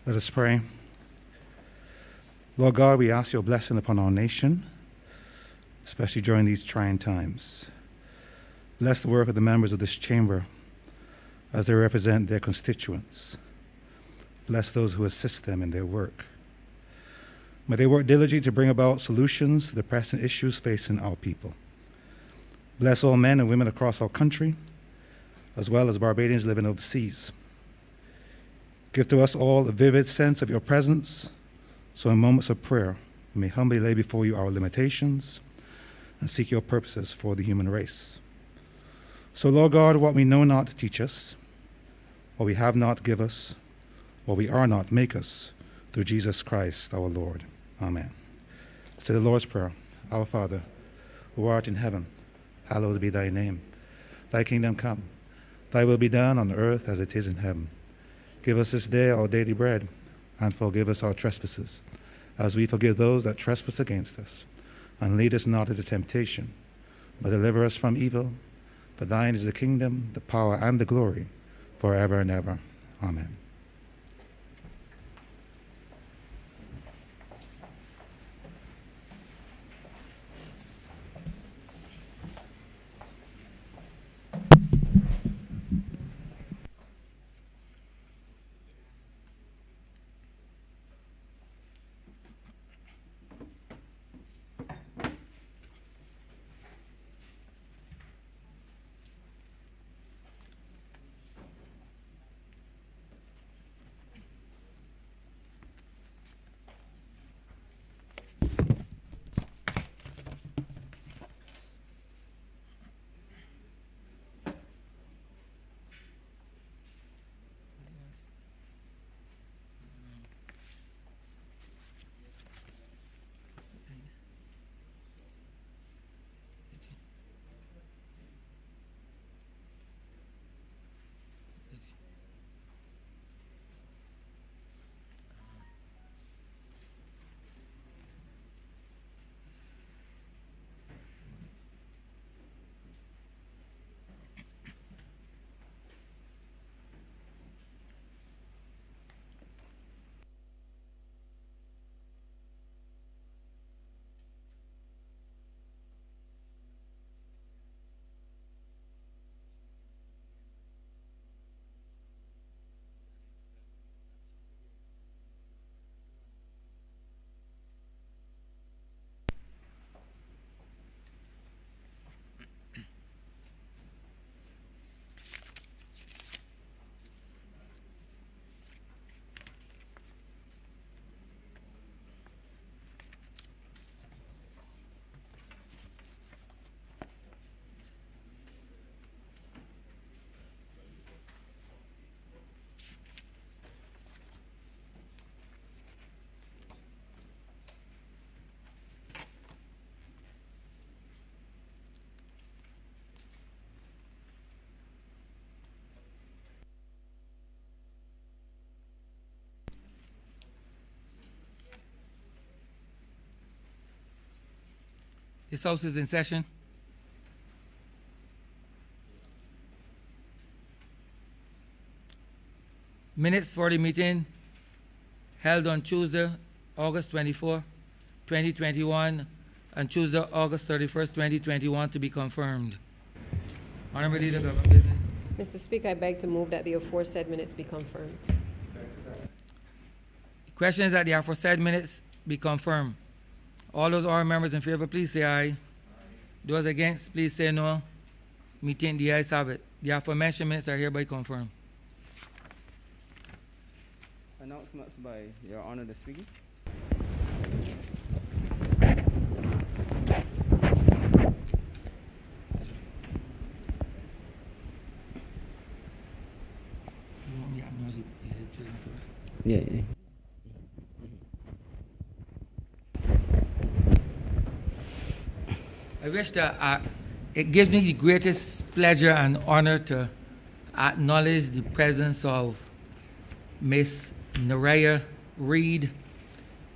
Let us pray. Lord God, we ask your blessing upon our nation, especially during these trying times. Bless the work of the members of this chamber as they represent their constituents. Bless those who assist them in their work. May they work diligently to bring about solutions to the pressing issues facing our people. Bless all men and women across our country, as well as Barbadians living overseas. Give to us all a vivid sense of your presence, so in moments of prayer, we may humbly lay before you our limitations and seek your purposes for the human race. So, Lord God, what we know not, teach us. What we have not, give us. What we are not, make us, through Jesus Christ our Lord. Amen. Say the Lord's Prayer. Our Father, who art in heaven, hallowed be thy name. Thy kingdom come. Thy will be done on earth as it is in heaven. Give us this day our daily bread, and forgive us our trespasses, as we forgive those that trespass against us. And lead us not into temptation, but deliver us from evil. For thine is the kingdom, the power, and the glory, forever and ever. Amen. This House is in session. Minutes for the meeting held on Tuesday, August 24, 2021, and Tuesday, August 31st, 2021 to be confirmed. Honourable Leader, Government Business. Mr. Speaker, I beg to move that the aforesaid minutes be confirmed. The question is that the aforesaid minutes be confirmed. All those honorable members in favor, please say aye. Those against, please say no. Meeting the ayes have it. The aforementioned minutes are hereby confirmed. Announcements by Your Honor the Speaker. Yeah. I wish that it gives me the greatest pleasure and honor to acknowledge the presence of Miss Naraya Reed,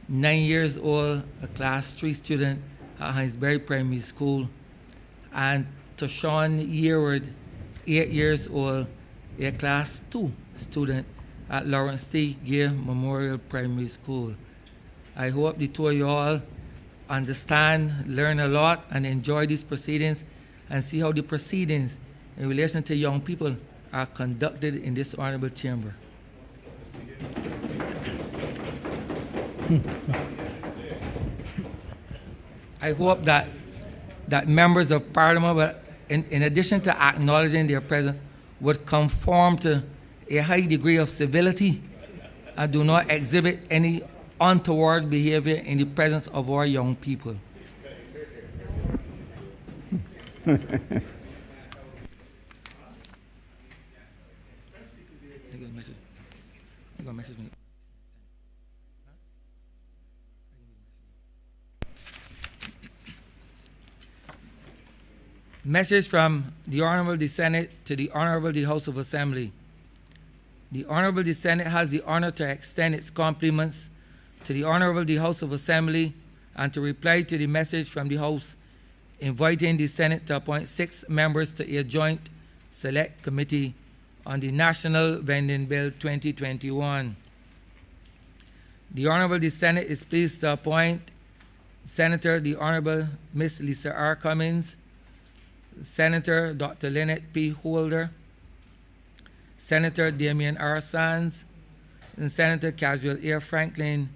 9 years old, a class 3 student at Hinesbury Primary School, and to Sean Yearwood, 8 years old, a class 2 student at Lawrence T. Gay Memorial Primary School. I hope the two of you all understand, learn a lot, and enjoy these proceedings and see how the proceedings in relation to young people are conducted in this honorable chamber. I hope that members of Parliament, will, in addition to acknowledging their presence, would conform to a high degree of civility and do not exhibit any untoward behavior in the presence of our young people. Message from the Honourable the Senate to the Honourable the House of Assembly. The Honourable the Senate has the honour to extend its compliments to the Honourable the House of Assembly and to reply to the message from the House inviting the Senate to appoint 6 members to a joint select committee on the National Vending Bill 2021. The Honourable the Senate is pleased to appoint Senator the Honourable Miss Lisa R. Cummins, Senator Dr. Lynette P. Holder, Senator Damian R. Sands, and Senator Caswell A. Franklin,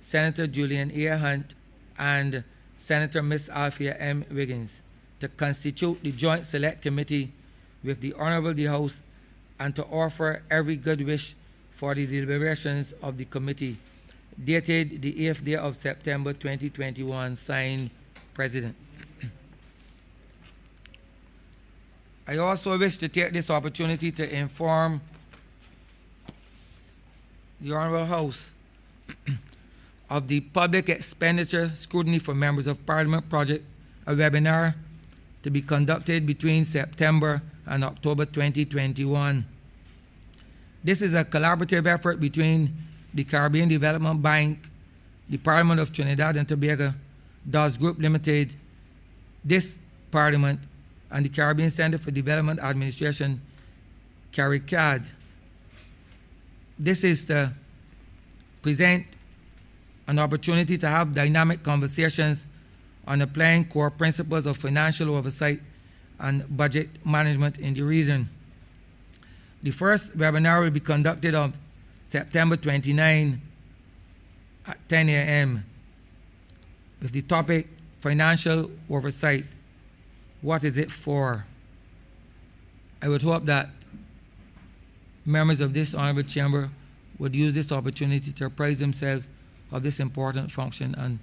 Senator Julian A. Hunt, and Senator Miss Althea M. Wiggins to constitute the Joint Select Committee with the Honourable the House and to offer every good wish for the deliberations of the committee. Dated the 8th day of September 2021, signed President. I also wish to take this opportunity to inform the Honourable House of the Public Expenditure Scrutiny for Members of Parliament project, a webinar to be conducted between September and October 2021. This is a collaborative effort between the Caribbean Development Bank, the Parliament of Trinidad and Tobago, DOS Group Limited, this Parliament, and the Caribbean Center for Development Administration, CARICAD. This is to present an opportunity to have dynamic conversations on applying core principles of financial oversight and budget management in the region. The first webinar will be conducted on September 29 at 10 a.m. with the topic Financial Oversight. What is it for? I would hope that members of this honorable chamber would use this opportunity to apprise themselves of this important function and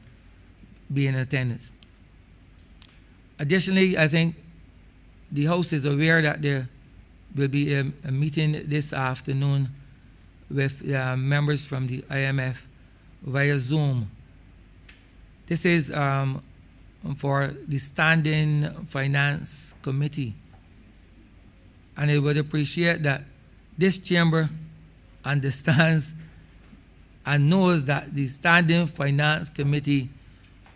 be in attendance. Additionally, I think the House is aware that there will be a meeting this afternoon with members from the IMF via Zoom. This is for the Standing Finance Committee. And I would appreciate that this chamber understands and knows that the Standing Finance Committee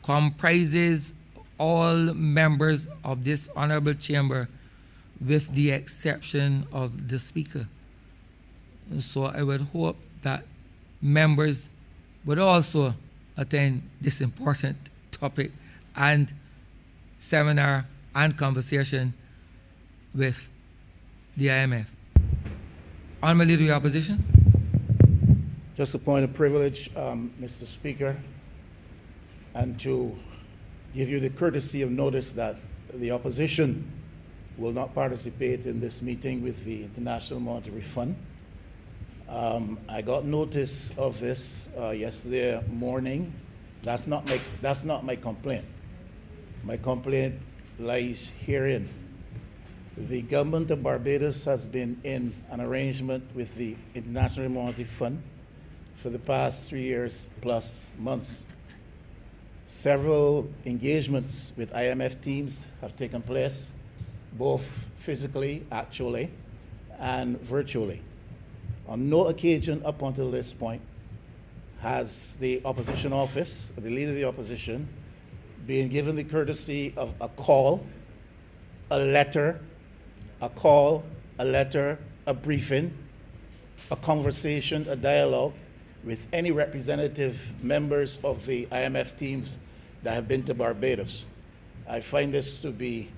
comprises all members of this honorable chamber with the exception of the Speaker. So I would hope that members would also attend this important topic and seminar and conversation with the IMF. Honourable Leader of the Opposition. Just a point of privilege, Mr. Speaker, and to give you the courtesy of notice that the opposition will not participate in this meeting with the International Monetary Fund. I got notice of this yesterday morning. That's not my complaint. My complaint lies herein. The government of Barbados has been in an arrangement with the International Monetary Fund for the past 3 years plus months. Several engagements with IMF teams have taken place, both physically, actually, and virtually. On no occasion up until this point has the opposition office, or the leader of the opposition, been given the courtesy of a call, a letter, a briefing, a conversation, a dialogue with any representative members of the IMF teams that have been to Barbados. I find this to be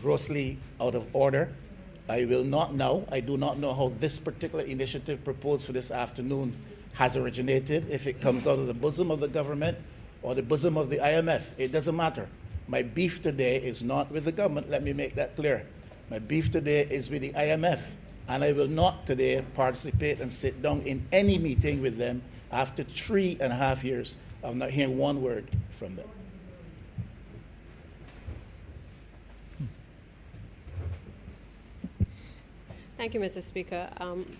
grossly out of order. I do not know how this particular initiative proposed for this afternoon has originated, if it comes out of the bosom of the government or the bosom of the IMF. It doesn't matter. My beef today is not with the government, let me make that clear. My beef today is with the IMF, and I will not today participate and sit down in any meeting with them after 3.5 years of not hearing one word from them. Thank you, Mr. Speaker.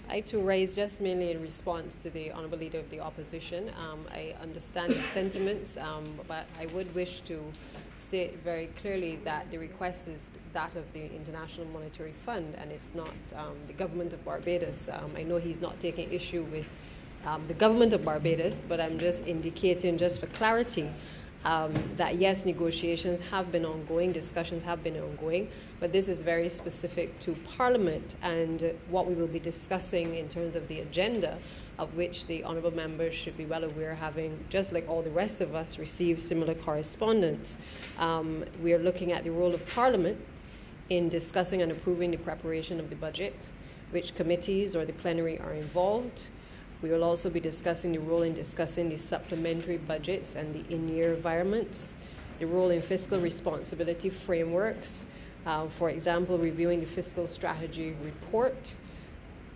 I too raise just mainly in response to the Honourable Leader of the Opposition. I understand the sentiments, but I would wish to state very clearly that the request is that of the International Monetary Fund, and it's not the government of Barbados. I know he's not taking issue with the government of Barbados, but I'm just indicating, just for clarity, that yes, negotiations have been ongoing, discussions have been ongoing, but this is very specific to Parliament and what we will be discussing in terms of the agenda, of which the honourable members should be well aware, having, just like all the rest of us, received similar correspondence. We are looking at the role of Parliament in discussing and approving the preparation of the budget, which committees or the plenary are involved. We will also be discussing the role in discussing the supplementary budgets and the in-year environments, the role in fiscal responsibility frameworks, for example, reviewing the fiscal strategy report,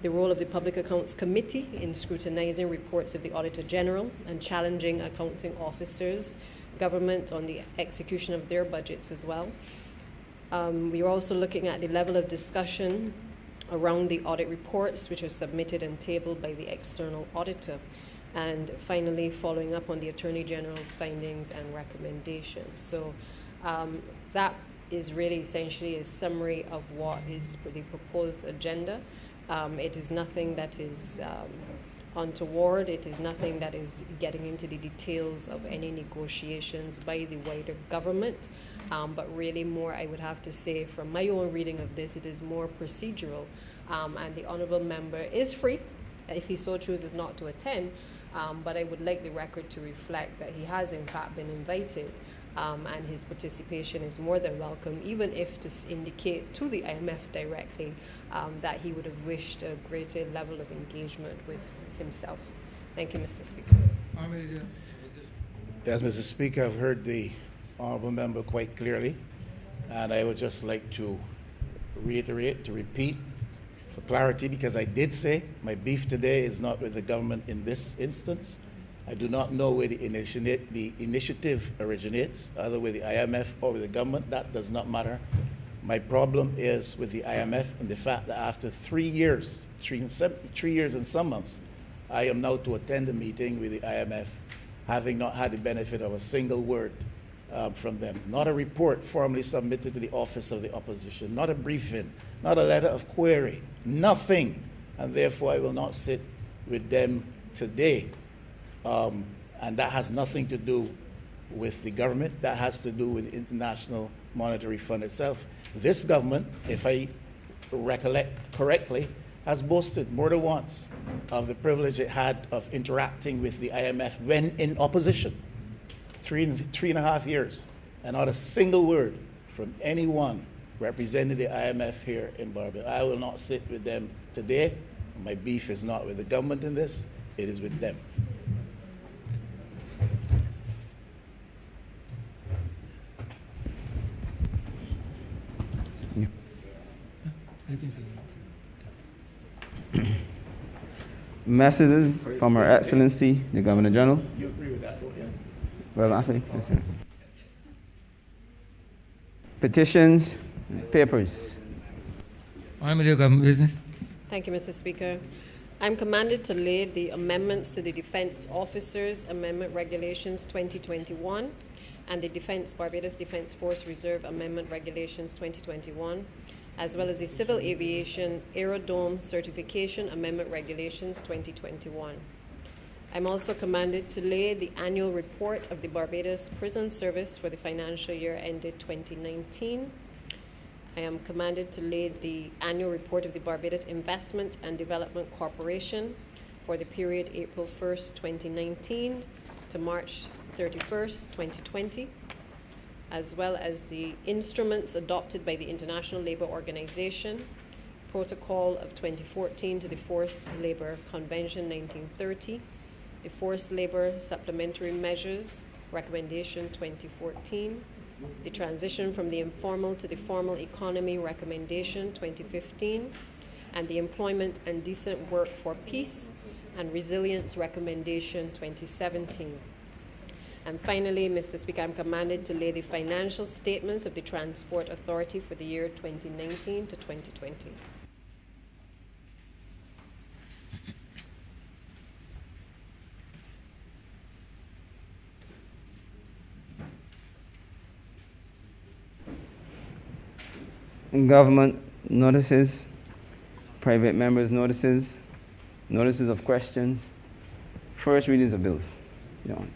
the role of the Public Accounts Committee in scrutinizing reports of the Auditor General and challenging accounting officers, government on the execution of their budgets as well. We are also looking at the level of discussion around the audit reports which are submitted and tabled by the external auditor, and finally following up on the Attorney General's findings and recommendations. So that is really essentially a summary of what is the proposed agenda. It is nothing that is untoward. It is nothing that is getting into the details of any negotiations by the wider government. But really more, I would have to say, from my own reading of this, it is more procedural. And the honourable member is free, if he so chooses, not to attend. But I would like the record to reflect that he has in fact been invited, and his participation is more than welcome, even if to indicate to the IMF directly that he would have wished a greater level of engagement with himself. Thank you, Mr. Speaker. Yes, Mr. Speaker, I've heard the honourable member quite clearly, and I would just like to reiterate, to repeat for clarity, because I did say my beef today is not with the government in this instance. I do not know where the initiative originates, either with the IMF or with the government. That does not matter. My problem is with the IMF and the fact that after 3 years, 3 years and some months, I am now to attend a meeting with the IMF, having not had the benefit of a single word from them. Not a report formally submitted to the Office of the Opposition, not a briefing, not a letter of query, nothing. And therefore I will not sit with them today. And that has nothing to do with the government. That has to do with the International Monetary Fund itself. This government, if I recollect correctly, has boasted more than once of the privilege it had of interacting with the IMF when in opposition. 3.5 years, and not a single word from anyone representing the IMF here in Barbados. I will not sit with them today. My beef is not with the government in this, it is with them. Messages from Her Excellency, the Governor General. You agree with that, don't you? Well, I think, yes, sir. Petitions, papers. Honourable Government Business. Thank you, Mr. Speaker. I'm commanded to lay the amendments to the Defence Officers Amendment Regulations 2021 and the Barbados Defence Force Reserve Amendment Regulations 2021, as well as the Civil Aviation Aerodrome Certification Amendment Regulations 2021. I'm also commanded to lay the annual report of the Barbados Prison Service for the financial year ended 2019, I am commanded to lay the annual report of the Barbados Investment and Development Corporation for the period April 1st, 2019 to March 31st, 2020, as well as the instruments adopted by the International Labour Organization, Protocol of 2014 to the Forced Labour Convention 1930, the Forced Labour Supplementary Measures Recommendation 2014, the Transition from the Informal to the Formal Economy Recommendation 2015, and the Employment and Decent Work for Peace and Resilience Recommendation 2017. And finally, Mr. Speaker, I'm commanded to lay the financial statements of the Transport Authority for the year 2019 to 2020. Government notices, private members' notices, notices of questions, first readings of bills. Your Honor.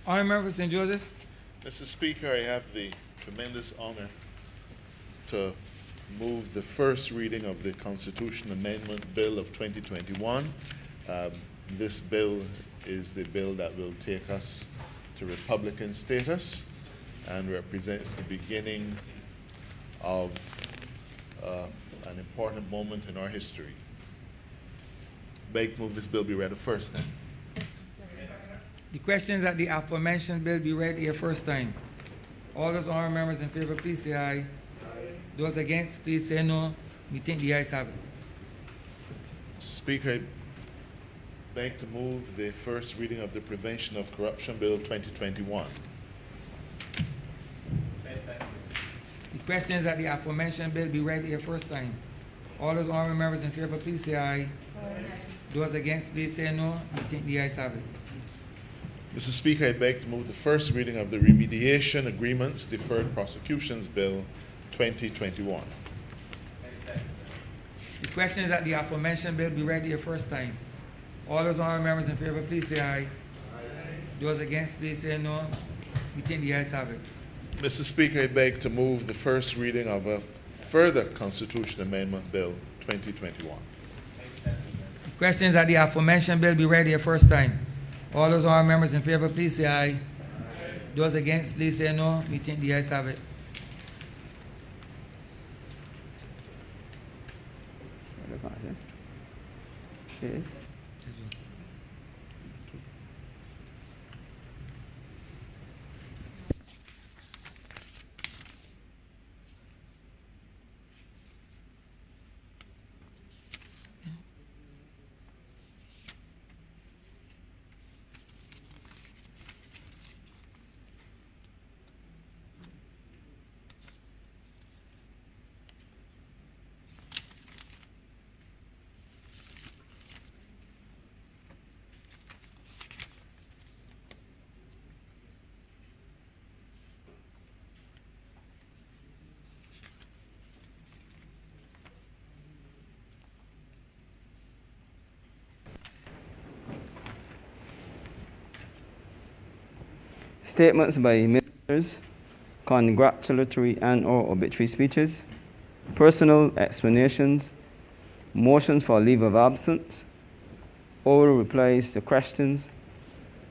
Honourable Member for St. Joseph. Mr. Speaker, I have the tremendous honor to move the first reading of the Constitution Amendment Bill of 2021. This bill is the bill that will take us to Republican status and represents the beginning of an important moment in our history. Beg to move this bill be read a first time. The questions that the aforementioned bill be read here first time. All those honourable members in favor, please say aye. Those against, please say no. We think the ayes have it. Speaker, I beg to move the first reading of the Prevention of Corruption Bill 2021. The questions that the aforementioned bill be read here first time. All those honourable members in favor, please say aye. Those against, please say no. We think the ayes have it. Mr. Speaker, I beg to move the first reading of the Remediation Agreements Deferred Prosecutions Bill 2021. The questions that the aforementioned bill be read here first time. All those honourable members in favor, please say aye. Those against, please say no. We think the ayes have it. Mr. Speaker, I beg to move the first reading of a further Constitution Amendment Bill 2021. The questions that the aforementioned bill be read here first time. All those honourable members in favor, please say aye. Those against, please say no. We think the ayes have it. Yes. Statements by ministers, congratulatory and/or obituary speeches, personal explanations, motions for leave of absence, oral replies to questions,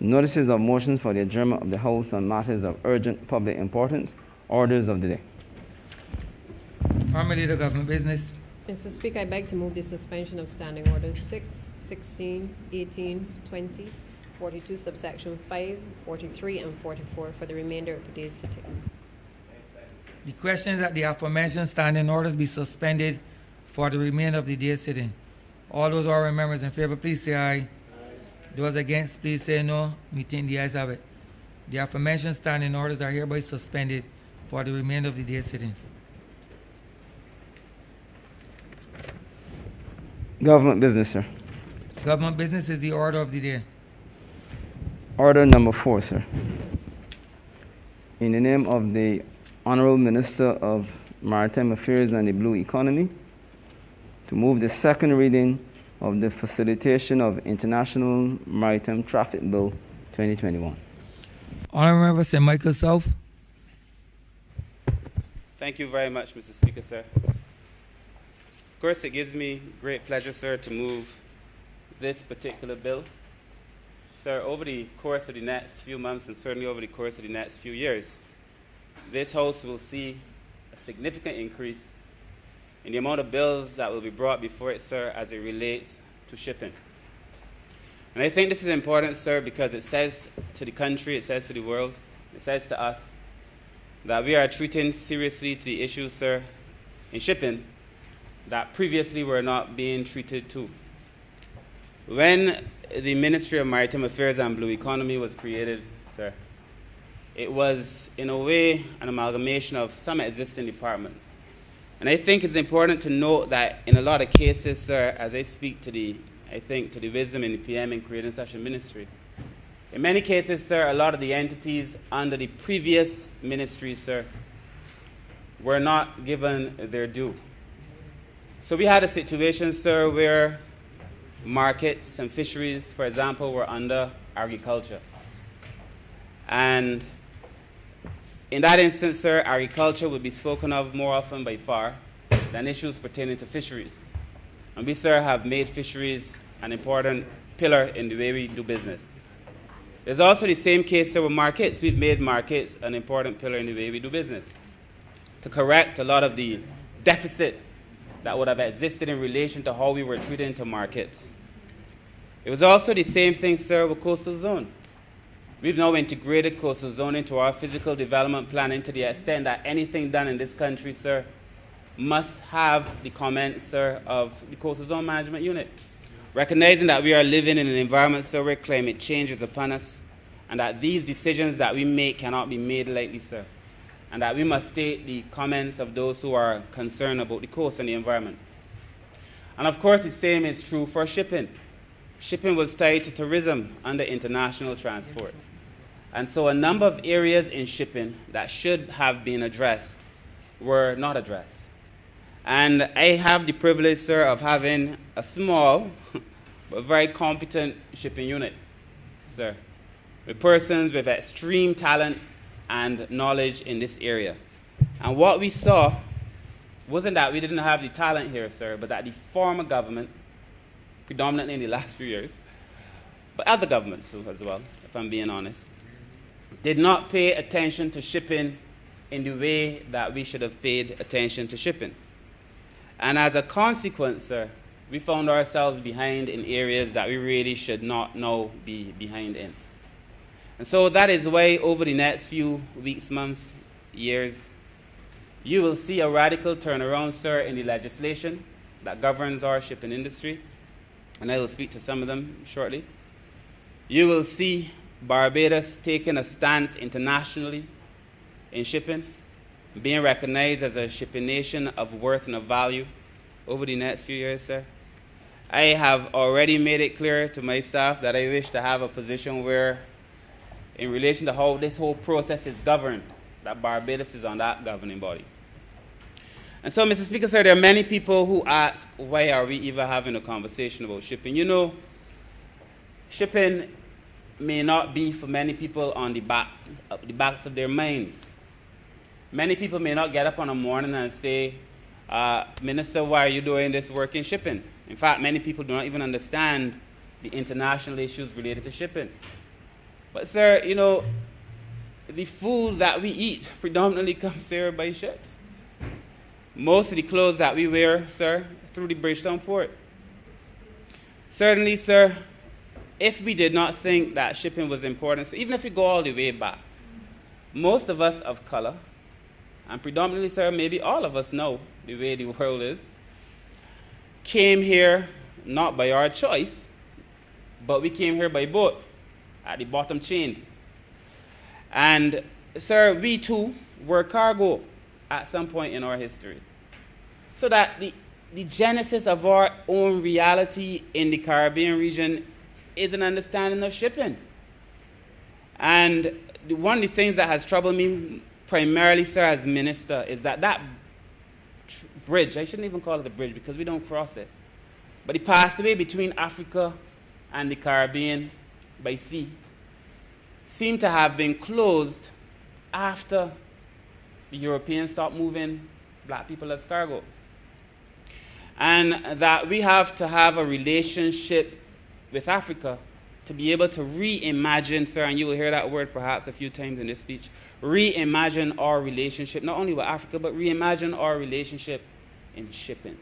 notices of motions for the adjournment of the House on matters of urgent public importance, orders of the day. Honourable Leader of Government Business. Mr. Speaker, I beg to move the suspension of standing orders 6, 16, 18, 20, 42, subsection 5, 43, and 44 for the remainder of the day's sitting. The questions that the aforementioned standing orders be suspended for the remainder of the day's sitting. All those honourable members in favor, please say aye. Those against, please say no. We think the ayes have it. The aforementioned standing orders are hereby suspended for the remainder of the day's sitting. Government business, sir. Government business is the order of the day. Order number 4, sir. In the name of the Honourable Minister of Maritime Affairs and the Blue Economy, to move the second reading of the Facilitation of International Maritime Traffic Bill 2021. Honourable Member St. Michael South. Thank you very much, Mr. Speaker, sir. Of course, it gives me great pleasure, sir, to move this particular bill. Sir, over the course of the next few months and certainly over the course of the next few years, this House will see a significant increase in the amount of bills that will be brought before it, sir, as it relates to shipping. And I think this is important, sir, because it says to the country, it says to the world, it says to us that we are treating seriously to the issues, sir, in shipping that previously were not being treated to. When the Ministry of Maritime Affairs and Blue Economy was created, sir, it was, in a way, an amalgamation of some existing departments. And I think it's important to note that in a lot of cases, sir, as I speak to the wisdom in the PM in creating such a ministry, in many cases, sir, a lot of the entities under the previous ministry, sir, were not given their due. So we had a situation, sir, where markets and fisheries, for example, were under agriculture. And in that instance, sir, agriculture would be spoken of more often by far than issues pertaining to fisheries. And we, sir, have made fisheries an important pillar in the way we do business. There's also the same case, sir, with markets. We've made markets an important pillar in the way we do business to correct a lot of the deficit that would have existed in relation to how we were treated into markets. It was also the same thing, sir, with coastal zone. We've now integrated coastal zone into our physical development planning to the extent that anything done in this country, sir, must have the comment, sir, of the coastal zone management unit. Recognizing that we are living in an environment, sir, where climate change is upon us, and that these decisions that we make cannot be made lightly, sir, and that we must state the comments of those who are concerned about the coast and the environment. And of course, the same is true for shipping. Shipping was tied to tourism under international transport. And so a number of areas in shipping that should have been addressed were not addressed. And I have the privilege, sir, of having a small but very competent shipping unit, sir, with persons with extreme talent and knowledge in this area. And what we saw wasn't that we didn't have the talent here, sir, but that the former government, predominantly in the last few years, but other governments too as well, if I'm being honest, did not pay attention to shipping in the way that we should have paid attention to shipping. And as a consequence, sir, we found ourselves behind in areas that we really should not now be behind in. And so that is why over the next few weeks, months, years, you will see a radical turnaround, sir, in the legislation that governs our shipping industry. And I will speak to some of them shortly. You will see Barbados taking a stance internationally in shipping, being recognized as a shipping nation of worth and of value over the next few years, sir. I have already made it clear to my staff that I wish to have a position where, in relation to how this whole process is governed, that Barbados is on that governing body. And so, Mr. Speaker, sir, there are many people who ask, why are we even having a conversation about shipping? You know, shipping may not be for many people on the backs of their minds. Many people may not get up on a morning and say, Minister, why are you doing this work in shipping? In fact, many people do not even understand the international issues related to shipping. But, sir, you know, the food that we eat predominantly comes here by ships. Most of the clothes that we wear, sir, through the Bridgetown port. Certainly, sir, if we did not think that shipping was important, so even if we go all the way back, most of us of color, and predominantly, sir, maybe all of us know the way the world is, came here not by our choice, but we came here by boat, at the bottom chained. And, sir, we too were cargo at some point in our history. So that the genesis of our own reality in the Caribbean region is an understanding of shipping. And one of the things that has troubled me primarily, sir, as minister, is that bridge. I shouldn't even call it a bridge because we don't cross it. But the pathway between Africa and the Caribbean by sea seemed to have been closed after the Europeans stopped moving black people as cargo. And that we have to have a relationship with Africa to be able to reimagine, sir, and you will hear that word perhaps a few times in this speech, reimagine our relationship, not only with Africa, but reimagine our relationship in shipping.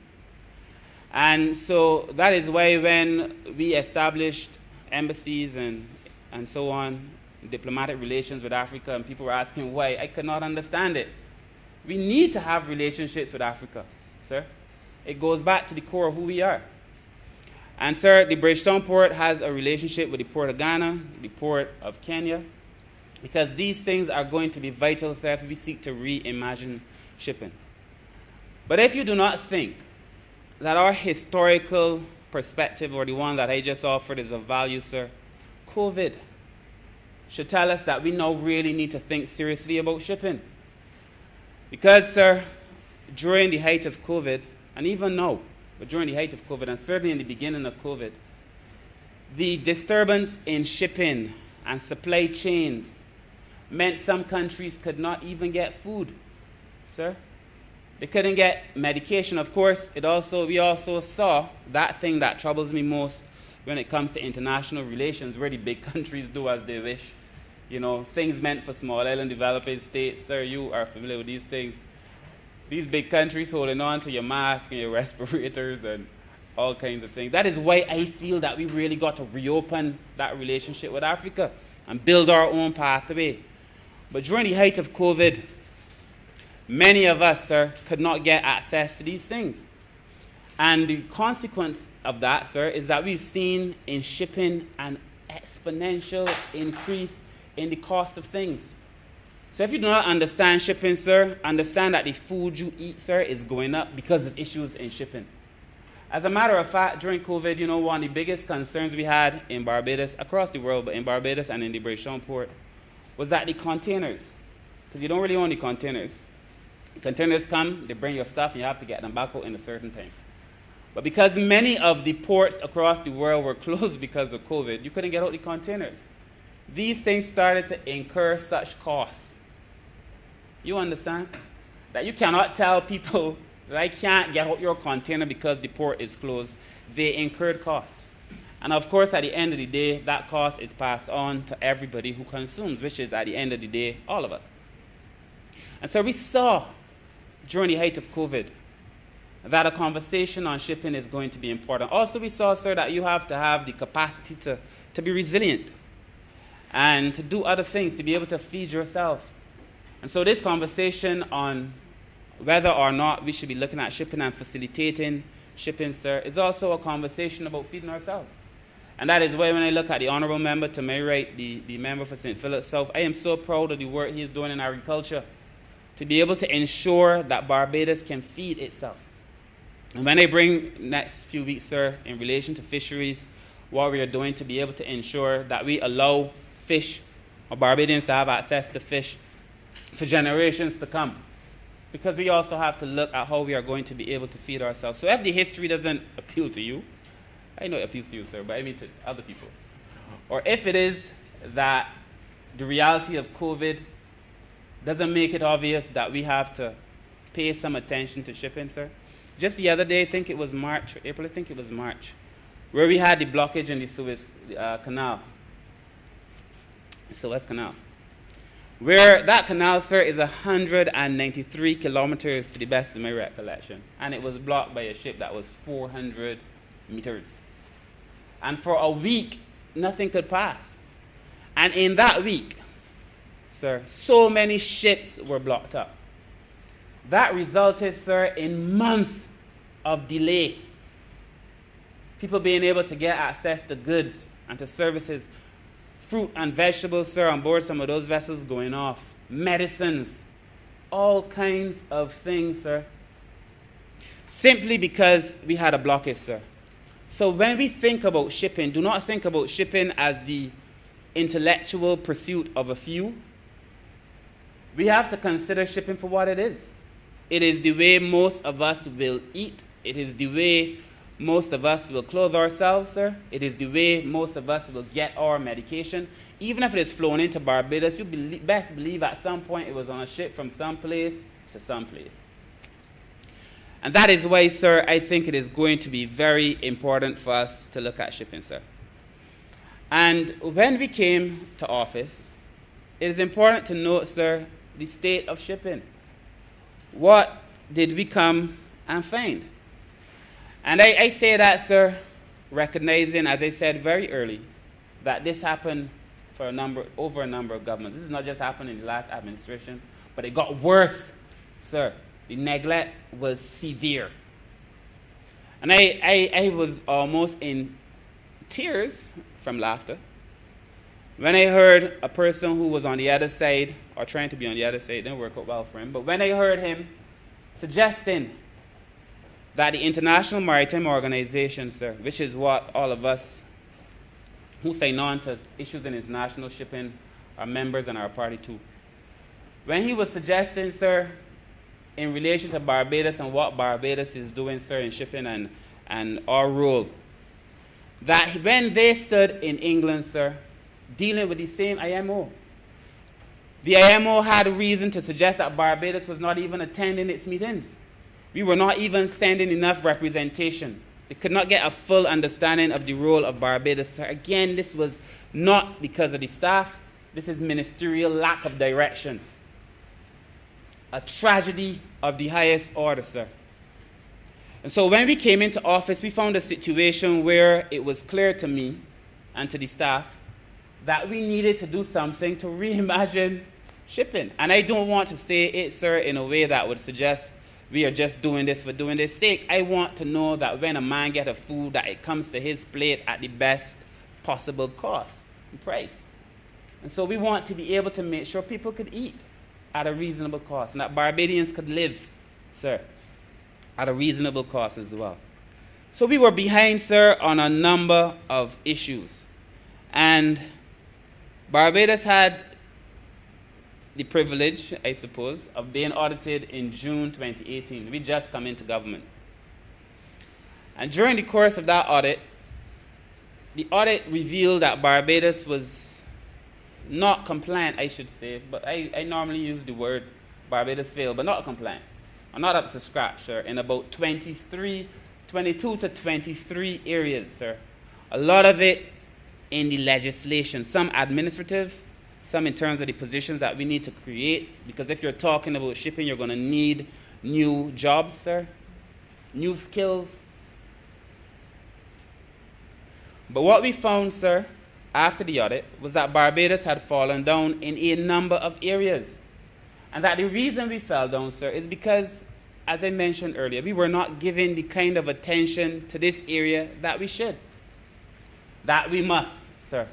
And so that is why when we established embassies and so on, diplomatic relations with Africa, and people were asking why, I could not understand it. We need to have relationships with Africa, sir. It goes back to the core of who we are. And sir, the Bridgetown port has a relationship with the port of Ghana, the port of Kenya, because these things are going to be vital, sir, if we seek to reimagine shipping. But if you do not think that our historical perspective, or the one that I just offered, is of value, sir, COVID should tell us that we now really need to think seriously about shipping. Because, sir, during the height of COVID, and even now, but during the height of COVID, and certainly in the beginning of COVID, the disturbance in shipping and supply chains meant some countries could not even get food, sir. They couldn't get medication. Of course, we also saw that thing that troubles me most when it comes to international relations, where the big countries do as they wish. You know, things meant for small island developing states, sir, you are familiar with these things. These big countries holding on to your mask and your respirators and all kinds of things. That is why I feel that we really got to reopen that relationship with Africa and build our own pathway. But during the height of COVID, many of us, sir, could not get access to these things. And the consequence of that, sir, is that we've seen in shipping an exponential increase in the cost of things. So if you do not understand shipping, sir, understand that the food you eat, sir, is going up because of issues in shipping. As a matter of fact, during COVID, you know, one of the biggest concerns we had in Barbados, across the world, but in Barbados and in the Bridgetown port, was that the containers, because you don't really own the containers. Containers come, they bring your stuff, and you have to get them back out in a certain time. But because many of the ports across the world were closed because of COVID, you couldn't get out the containers. These things started to incur such costs. You understand? That you cannot tell people that I can't get out your container because the port is closed. They incurred costs. And of course, at the end of the day, that cost is passed on to everybody who consumes, which is, at the end of the day, all of us. And so we saw, during the height of COVID, that a conversation on shipping is going to be important. Also, we saw, sir, that you have to have the capacity to be resilient and to do other things, to be able to feed yourself. And so this conversation on whether or not we should be looking at shipping and facilitating shipping, sir, is also a conversation about feeding ourselves. And that is why when I look at the Honourable Member to my right, the member for St. Philip South, I am so proud of the work he is doing in agriculture to be able to ensure that Barbados can feed itself. And when I bring next few weeks, sir, in relation to fisheries, what we are doing to be able to ensure that we allow fish, or Barbadians to have access to fish for generations to come. Because we also have to look at how we are going to be able to feed ourselves. So if the history doesn't appeal to you, I know it appeals to you, sir, but I mean to other people. Or if it is that the reality of COVID doesn't make it obvious that we have to pay some attention to shipping, sir. Just the other day, I think it was March, or April, I think it was March, where we had the blockage in the Suez Canal. Suez Canal. Where that canal, sir, is 193 kilometers to the best of my recollection. And it was blocked by a ship that was 400 meters. And for a week, nothing could pass. And in that week, sir, so many ships were blocked up. That resulted, sir, in months of delay. People being able to get access to goods and to services. Fruit and vegetables, sir, on board some of those vessels going off. Medicines. All kinds of things, sir. Simply because we had a blockage, sir. So when we think about shipping, do not think about shipping as the intellectual pursuit of a few. We have to consider shipping for what it is. It is the way most of us will eat. It is the way most of us will clothe ourselves, sir. It is the way most of us will get our medication. Even if it is flown into Barbados, you best believe at some point it was on a ship from some place to some place. And that is why, sir, I think it is going to be very important for us to look at shipping, sir. And when we came to office, it is important to note, sir, the state of shipping. What did we come and find? And I say that, sir, recognizing, as I said very early, that this happened for over a number of governments. This is not just happened in the last administration, but it got worse, sir. The neglect was severe. And I was almost in tears from laughter when I heard a person who was on the other side, or trying to be on the other side, didn't work out well for him, but when I heard him suggesting that the International Maritime Organization, sir, which is what all of us who sign on to issues in international shipping are members and are a party to, when he was suggesting, sir, in relation to Barbados and what Barbados is doing, sir, in shipping and our role, that when they stood in England, sir, dealing with the same IMO, the IMO had a reason to suggest that Barbados was not even attending its meetings. We were not even sending enough representation. They could not get a full understanding of the role of Barbados, sir. Again, this was not because of the staff. This is ministerial lack of direction. A tragedy of the highest order, sir. And so when we came into office, we found a situation where it was clear to me and to the staff that we needed to do something to reimagine shipping. And I don't want to say it, sir, in a way that would suggest we are just doing this for doing this sake. I want to know that when a man gets a food, that it comes to his plate at the best possible cost and price. And so we want to be able to make sure people could eat at a reasonable cost, and that Barbadians could live, sir, at a reasonable cost as well. So we were behind, sir, on a number of issues. And Barbados had the privilege, I suppose, of being audited in June 2018. We just come into government. And during the course of that audit, the audit revealed that Barbados was not compliant, I should say, but I normally use the word Barbados failed, but not compliant. I'm not up to scratch, sir, in about 22 to 23 areas, sir. A lot of it in the legislation, some administrative, some in terms of the positions that we need to create, because if you're talking about shipping, you're going to need new jobs, sir, new skills. But what we found, sir, after the audit, was that Barbados had fallen down in a number of areas. And that the reason we fell down, sir, is because, as I mentioned earlier, we were not giving the kind of attention to this area that we should, that we must, sir.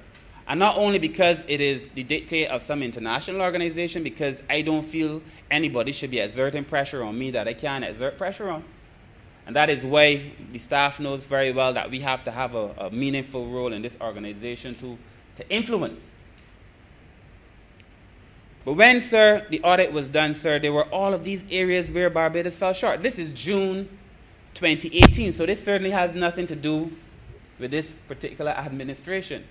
And not only because it is the dictate of some international organization, because I don't feel anybody should be exerting pressure on me that I can't exert pressure on. And that is why the staff knows very well that we have to have a meaningful role in this organization to influence. But when, sir, the audit was done, sir, there were all of these areas where Barbados fell short. This is June 2018, so this certainly has nothing to do with this particular administration.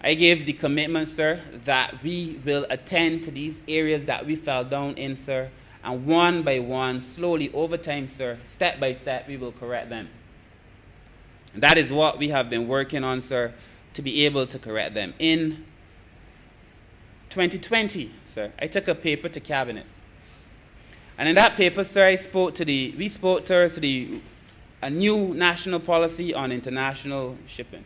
I gave the commitment, sir, that we will attend to these areas that we fell down in, sir, and one by one, slowly over time, sir, step by step, we will correct them. And that is what we have been working on, sir, to be able to correct them. In 2020, sir, I took a paper to Cabinet. And in that paper, sir, we spoke to a new national policy on international shipping.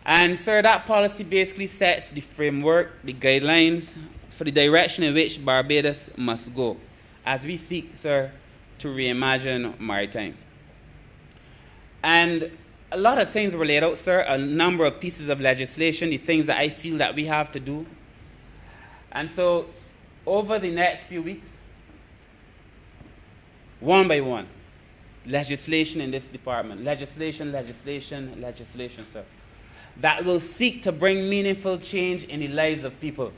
And, sir, that policy basically sets the framework, the guidelines for the direction in which Barbados must go as we seek, sir, to reimagine maritime. And a lot of things were laid out, sir, a number of pieces of legislation, the things that I feel that we have to do. And so over the next few weeks, one by one, legislation in this department, legislation, sir, that will seek to bring meaningful change in the lives of people.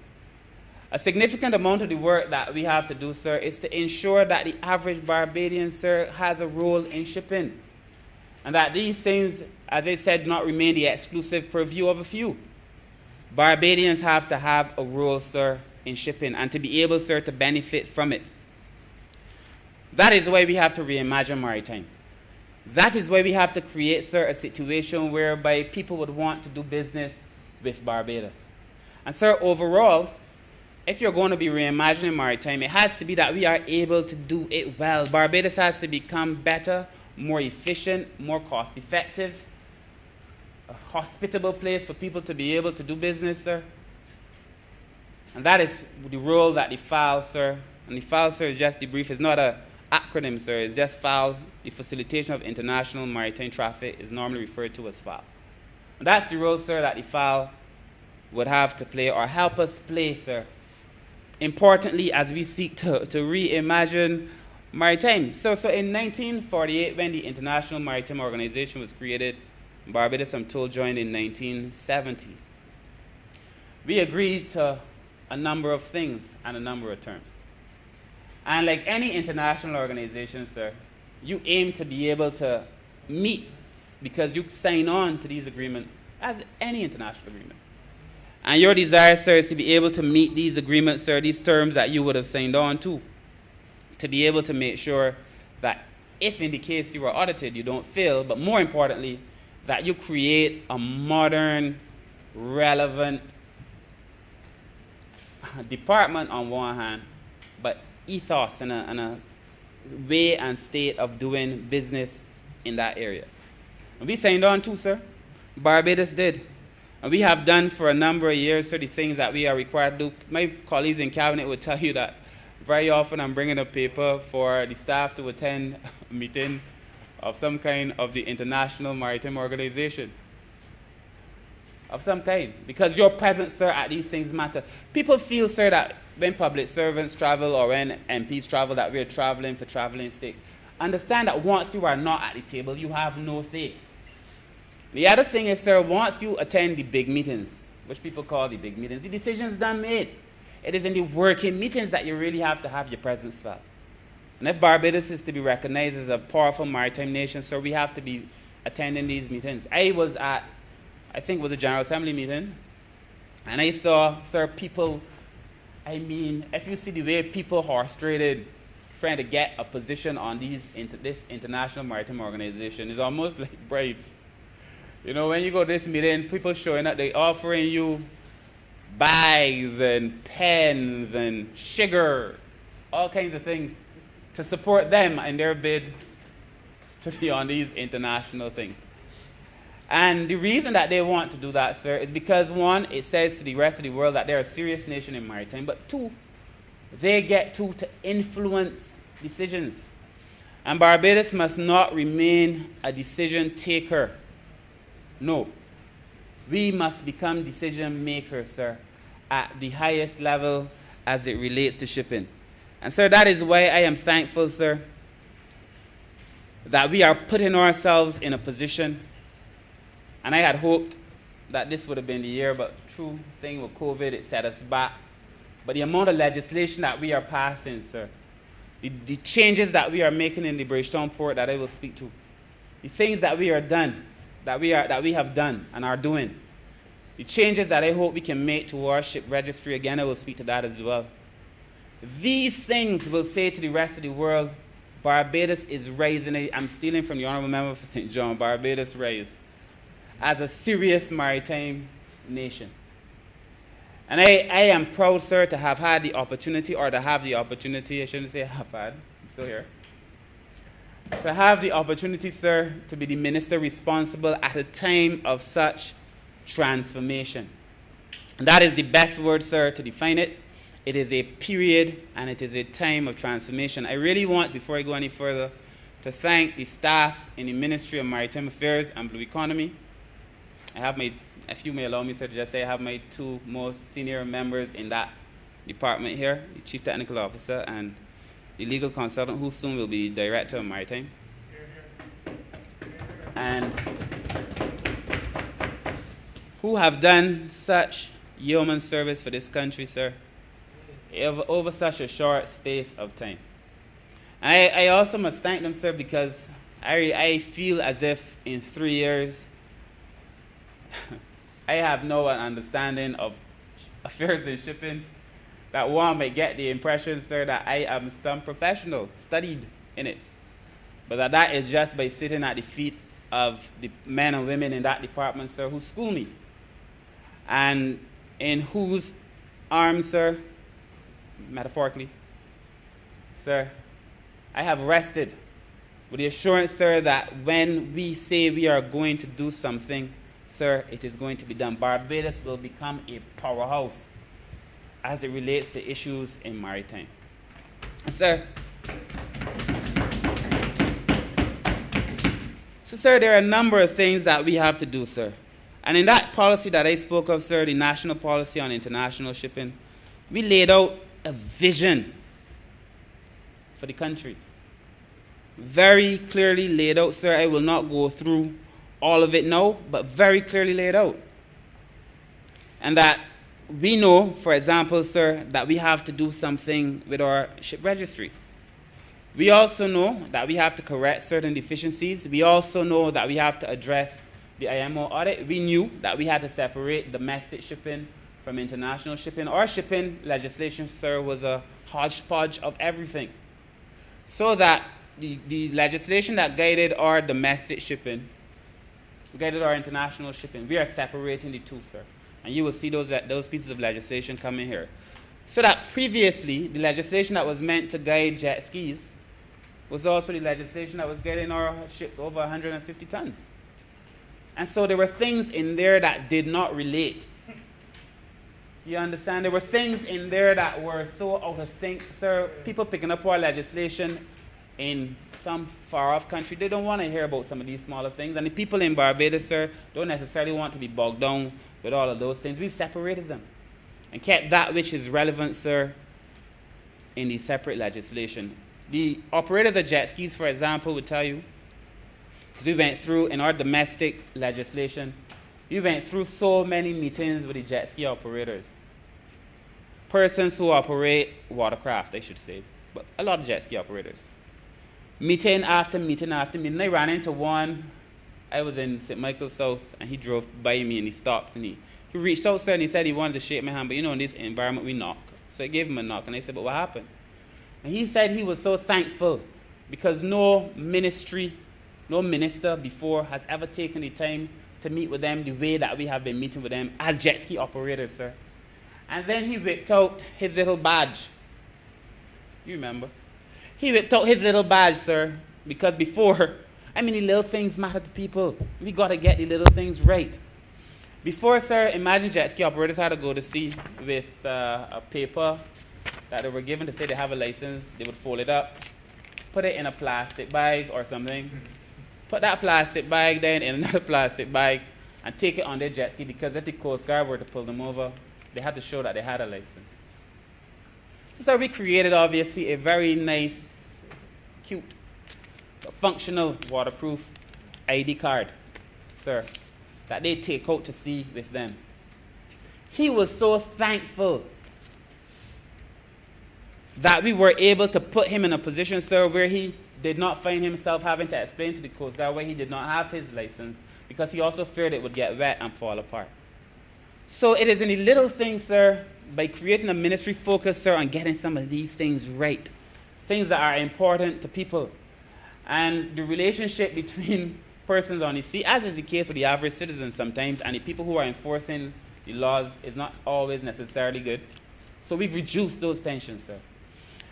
A significant amount of the work that we have to do, sir, is to ensure that the average Barbadian, sir, has a role in shipping. And that these things, as I said, do not remain the exclusive purview of a few. Barbadians have to have a role, sir, in shipping and to be able, sir, to benefit from it. That is why we have to reimagine maritime. That is why we have to create, sir, a situation whereby people would want to do business with Barbados. And, sir, overall, if you're going to be reimagining maritime, it has to be that we are able to do it well. Barbados has to become better, more efficient, more cost-effective, a hospitable place for people to be able to do business, sir. And that is the role that the FAL, sir, and the FAL, sir, is just the brief. It's not an acronym, sir. It's just FAL, the Facilitation of International Maritime Traffic, is normally referred to as FAL. And that's the role, sir, that the FAL would have to play or help us play, sir, importantly, as we seek to reimagine maritime. So in 1948, when the International Maritime Organization was created, Barbados, I'm told, joined in 1970. We agreed to a number of things and a number of terms. And like any international organization, sir, you aim to be able to meet because you sign on to these agreements as any international agreement. And your desire, sir, is to be able to meet these agreements, sir, these terms that you would have signed on to be able to make sure that if in the case you are audited, you don't fail, but more importantly, that you create a modern, relevant department on one hand, but ethos and a way and state of doing business in that area. And we signed on too, sir. Barbados did. And we have done for a number of years, sir, the things that we are required to do. My colleagues in cabinet would tell you that very often I'm bringing a paper for the staff to attend a meeting of some kind of the International Maritime Organization. Of some kind. Because your presence, sir, at these things matter. People feel, sir, that when public servants travel or when MPs travel, that we're traveling for traveling's sake. Understand that once you are not at the table, you have no say. The other thing is, sir, once you attend the big meetings, which people call the big meetings, the decision's done made. It is in the working meetings that you really have to have your presence felt. And if Barbados is to be recognized as a powerful maritime nation, sir, we have to be attending these meetings. I was at, I think it was a General Assembly meeting, and I saw, sir, people, I mean, if you see the way people horse traded trying to get a position on this International Maritime Organization, it's almost like bribes. You know, when you go to this meeting, people showing up, they offering you bags and pens and sugar, all kinds of things to support them in their bid to be on these international things. And the reason that they want to do that, sir, is because, one, it says to the rest of the world that they're a serious nation in maritime, but two, they get to influence decisions. And Barbados must not remain a decision taker. No. We must become decision makers, sir, at the highest level as it relates to shipping. And, sir, that is why I am thankful, sir, that we are putting ourselves in a position, and I had hoped that this would have been the year, but true thing with COVID, it set us back. But the amount of legislation that we are passing, sir, the changes that we are making in the Bridgetown port that I will speak to, the things that we have done and are doing, the changes that I hope we can make to our ship registry, again, I will speak to that as well. These things will say to the rest of the world, Barbados is rising. I'm stealing from the Honourable Member for St. John. Barbados rise as a serious maritime nation. And I am proud, sir, to have had the opportunity, I shouldn't say have had, I'm still here, to have the opportunity, sir, to be the minister responsible at a time of such transformation. And that is the best word, sir, to define it. It is a period and it is a time of transformation. I really want, before I go any further, to thank the staff in the Ministry of Maritime Affairs and Blue Economy. If you may allow me, sir, to just say I have my two most senior members in that department here, the Chief Technical Officer and the Legal Consultant, who soon will be Director of Maritime. And who have done such yeoman service for this country, sir. over such a short space of time. And I also must thank them, sir, because I feel as if in 3 years, I have no understanding of affairs in shipping that one may get the impression, sir, that I am some professional, studied in it. But that is just by sitting at the feet of the men and women in that department, sir, who school me. And in whose arms, sir, metaphorically, sir, I have rested with the assurance, sir, that when we say we are going to do something, sir, it is going to be done. Barbados will become a powerhouse as it relates to issues in maritime. And sir, there are a number of things that we have to do, sir. And in that policy that I spoke of, sir, the national policy on international shipping, we laid out a vision for the country. Very clearly laid out, sir. I will not go through all of it now, but very clearly laid out. And that we know, for example, sir, that we have to do something with our ship registry. We also know that we have to correct certain deficiencies. We also know that we have to address the IMO audit. We knew that we had to separate domestic shipping from international shipping. Our shipping legislation, sir, was a hodgepodge of everything. So that the legislation that guided our domestic shipping, guided our international shipping, we are separating the two, sir. And you will see those pieces of legislation coming here. So that previously, the legislation that was meant to guide jet skis was also the legislation that was guiding our ships over 150 tons. And so there were things in there that did not relate. You understand? There were things in there that were so out of sync. Sir, people picking up our legislation in some far-off country, they don't want to hear about some of these smaller things. And the people in Barbados, sir, don't necessarily want to be bogged down with all of those things. We've separated them and kept that which is relevant, sir, in the separate legislation. The operators of jet skis, for example, would tell you, because we went through, in our domestic legislation, we went through so many meetings with the jet ski operators. Persons who operate watercraft, I should say, but a lot of jet ski operators. Meeting after meeting after meeting. I ran into one. I was in St. Michael's South, and he drove by me, and he stopped, and he reached out, sir, and he said he wanted to shake my hand, but you know, in this environment, we knock. So I gave him a knock, and I said, but what happened? And he said he was so thankful because no ministry, no minister before has ever taken the time to meet with them the way that we have been meeting with them as jet ski operators, sir. And then he whipped out his little badge. You remember? He whipped out his little badge, sir, because before, the little things matter to people. We got to get the little things right. Before, sir, imagine jet ski operators had to go to sea with a paper that they were given to say they have a license. They would fold it up, put it in a plastic bag or something, put that plastic bag then in another plastic bag, and take it on their jet ski, because if the Coast Guard were to pull them over, they had to show that they had a license. So we created, obviously, a very nice, cute, functional, waterproof ID card, sir, that they take out to sea with them. He was so thankful that we were able to put him in a position, sir, where he did not find himself having to explain to the Coast Guard why he did not have his license, because he also feared it would get wet and fall apart. So it is in the little things, sir, by creating a ministry focus, sir, on getting some of these things right, things that are important to people. And the relationship between persons on the sea, as is the case with the average citizen sometimes, and the people who are enforcing the laws, is not always necessarily good. So we've reduced those tensions, sir.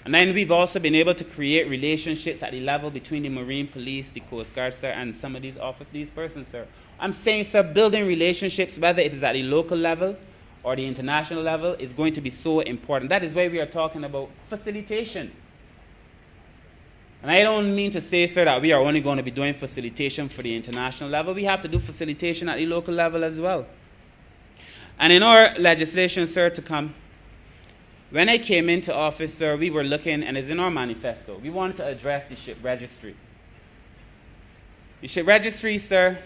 And then we've also been able to create relationships at the level between the Marine Police, the Coast Guard, sir, and some of these persons, sir. I'm saying, sir, building relationships, whether it is at the local level or the international level, is going to be so important. That is why we are talking about facilitation. And I don't mean to say, sir, that we are only going to be doing facilitation for the international level. We have to do facilitation at the local level as well. And in our legislation, sir, to come, when I came into office, sir, we were looking, and it's in our manifesto, we wanted to address the ship registry. The ship registry, sir,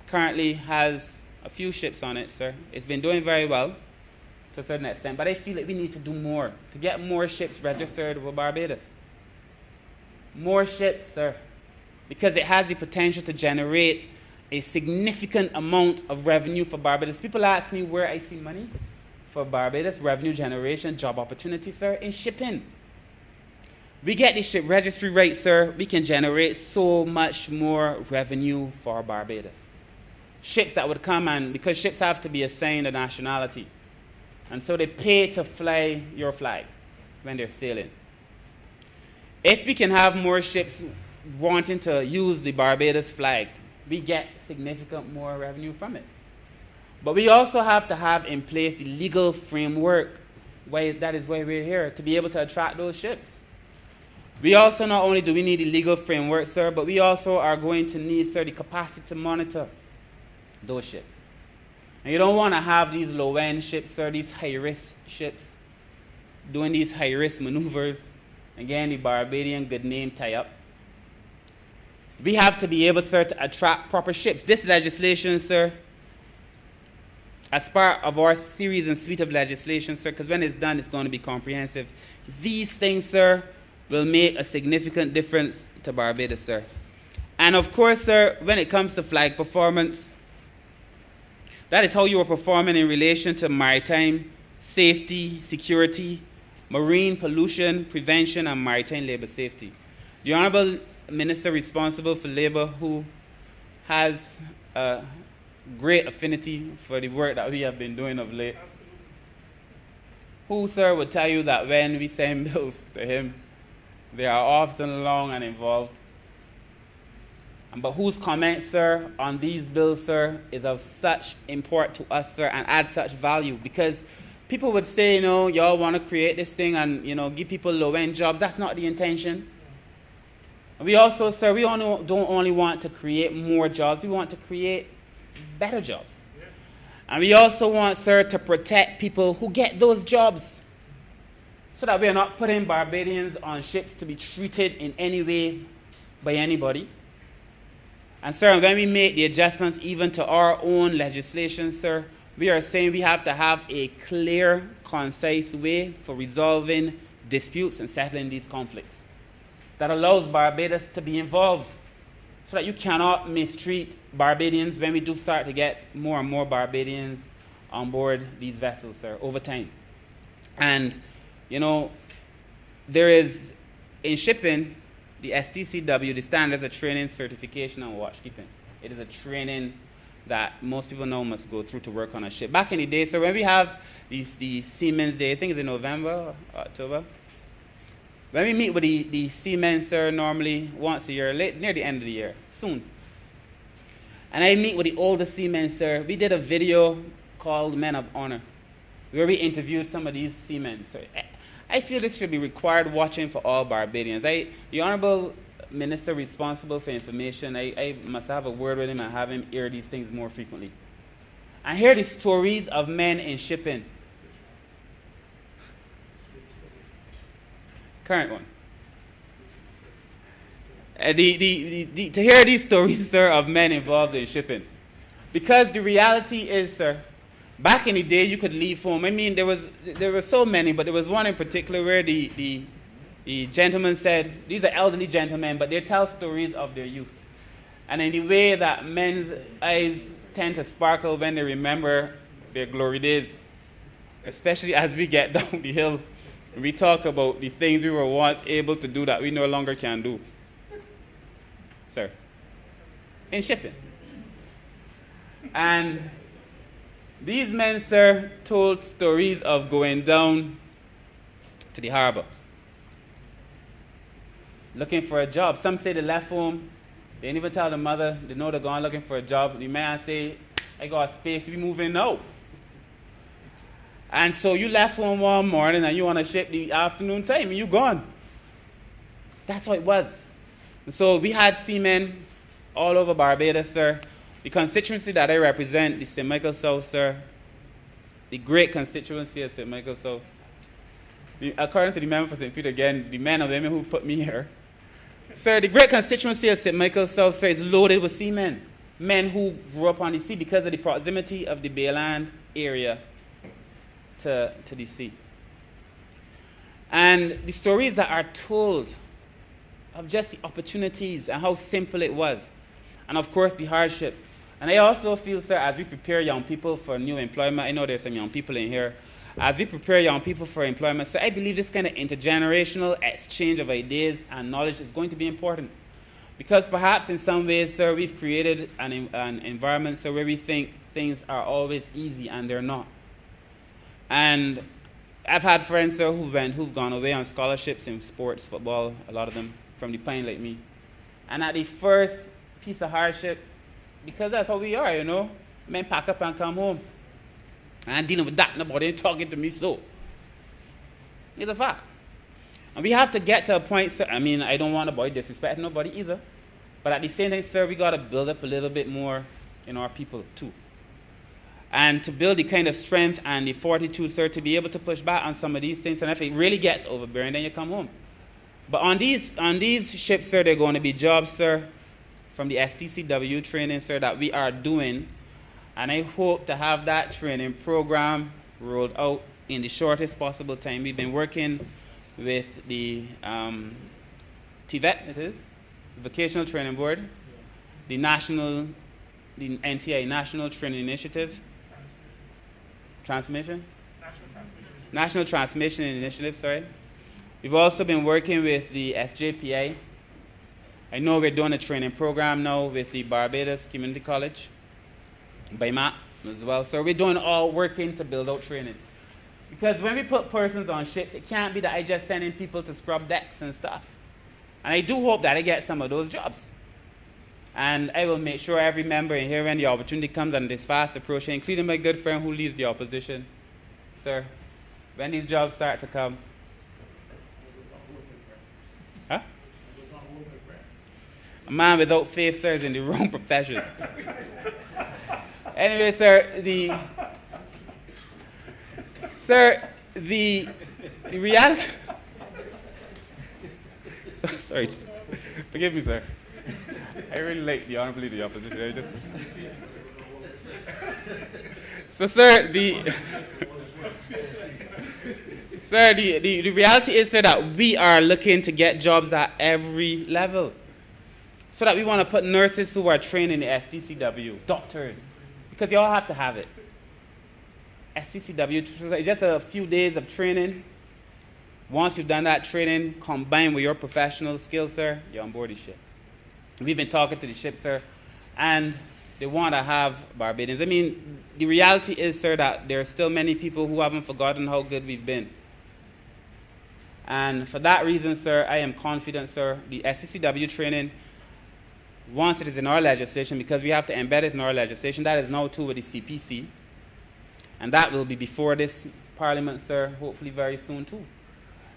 currently has a few ships on it, sir. It's been doing very well. to a certain extent, but I feel like we need to do more to get more ships registered with Barbados. More ships, sir, because it has the potential to generate a significant amount of revenue for Barbados. People ask me where I see money for Barbados, revenue generation, job opportunity, sir, in shipping. We get the ship registry right, sir, we can generate so much more revenue for Barbados. Ships that would come, and because ships have to be assigned a nationality, and so they pay to fly your flag when they're sailing. If we can have more ships wanting to use the Barbados flag, we get significant more revenue from it. But we also have to have in place the legal framework. That is why we're here, to be able to attract those ships. We also, not only do we need the legal framework, sir, but we also are going to need, sir, the capacity to monitor those ships. And you don't want to have these low-end ships, sir, these high-risk ships, doing these high-risk maneuvers. Again, the Barbadian good name tie-up. We have to be able, sir, to attract proper ships. This legislation, sir, as part of our series and suite of legislation, sir, because when it's done, it's going to be comprehensive. These things, sir, will make a significant difference to Barbados, sir. And of course, sir, when it comes to flag performance, that is how you are performing in relation to maritime safety, security, marine pollution prevention, and maritime labor safety. The Honourable Minister responsible for labor, who has a great affinity for the work that we have been doing of late, who, sir, would tell you that when we send bills to him, they are often long and involved. But whose comments, sir, on these bills, sir, is of such import to us, sir, and adds such value. Because people would say, y'all want to create this thing and, give people low-end jobs. That's not the intention. We also, sir, we don't only want to create more jobs. We want to create better jobs. Yeah. And we also want, sir, to protect people who get those jobs, so that we are not putting Barbadians on ships to be treated in any way by anybody. And, sir, when we make the adjustments even to our own legislation, sir, we are saying we have to have a clear, concise way for resolving disputes and settling these conflicts that allows Barbados to be involved, so that you cannot mistreat Barbadians when we do start to get more and more Barbadians on board these vessels, sir, over time. And there is, in shipping, the STCW, the Standards of Training, Certification, and Watchkeeping. It is a training that most people now must go through to work on a ship. Back in the day, so when we have the Seamen's Day, I think it's in November or October, when we meet with the seamen, sir, normally once a year, near the end of the year, soon. And I meet with the older seamen, sir. We did a video called Men of Honor, where we interviewed some of these seamen, sir. I feel this should be required watching for all Barbadians. The Honourable Minister responsible for information, I must have a word with him and have him air these things more frequently. I hear the stories of men in shipping. Current one. To hear these stories, sir, of men involved in shipping. Because the reality is, sir, back in the day, you could leave home. I mean, there were so many, but there was one in particular where the gentleman said, these are elderly gentlemen, but they tell stories of their youth. And in the way that men's eyes tend to sparkle when they remember their glory days, especially as we get down the hill, we talk about the things we were once able to do that we no longer can do. Sir, in shipping. And these men, sir, told stories of going down to the harbor, looking for a job. Some say they left home. They didn't even tell the mother. They know they're going looking for a job. The man say, I got space, we moving now. And so you left home one morning and you on a ship the afternoon time and you gone. That's how it was. And so we had seamen all over Barbados, sir. The constituency that I represent, the St. Michael South, sir, the great constituency of St. Michael South. According to the member for St. Peter, again, the men and women who put me here. Sir, the great constituency of St. Michael South, sir, is loaded with seamen. Men who grew up on the sea because of the proximity of the Bayland area to the sea. And the stories that are told of just the opportunities and how simple it was. And of course, the hardship. And I also feel, sir, as we prepare young people for new employment, I know there's some young people in here, as we prepare young people for employment, so I believe this kind of intergenerational exchange of ideas and knowledge is going to be important. Because perhaps in some ways, sir, we've created an environment, sir, where we think things are always easy and they're not. And I've had friends, sir, who've gone away on scholarships in sports, football, a lot of them from the Pine like me. And at the first piece of hardship, because that's how we are, you know, men pack up and come home. And dealing with that, nobody ain't talking to me, so it's a fact. And we have to get to a point, sir, I mean, I don't want to disrespect nobody either, but at the same time, sir, we got to build up a little bit more in our people too. And to build the kind of strength and the fortitude, sir, to be able to push back on some of these things, and if it really gets overbearing, then you come home. But on these ships, sir, there are going to be jobs, sir, from the STCW training, sir, that we are doing. And I hope to have that training program rolled out in the shortest possible time. We've been working with the TVET, it is, the Vocational Training Board, the NTI, National Training Initiative, National Transmission Initiative, sorry. We've also been working with the SJPI. I know we're doing a training program now with the Barbados Community College, by Matt as well. So we're doing all working to build out training. Because when we put persons on ships, it can't be that I just sending people to scrub decks and stuff. And I do hope that I get some of those jobs. And I will make sure every member in here, when the opportunity comes and this fast approach, including my good friend who leads the opposition, sir, when these jobs start to come. Huh? A man without faith, sir, is in the wrong profession. Anyway, sir, the reality. Sorry, forgive me, sir. I really like the Honourable Leader of the Opposition. So, sir, the reality is, sir, that we are looking to get jobs at every level. So that we want to put nurses who are trained in the STCW, doctors, because they all have to have it. STCW, just a few days of training. Once you've done that training, combined with your professional skills, sir, you're on board the ship. We've been talking to the ship, sir, and they want to have Barbadians. I mean, the reality is, sir, that there are still many people who haven't forgotten how good we've been. And for that reason, sir, I am confident, sir, the STCW training, once it is in our legislation, because we have to embed it in our legislation, that is now too with the CPC. And that will be before this Parliament, sir, hopefully very soon too.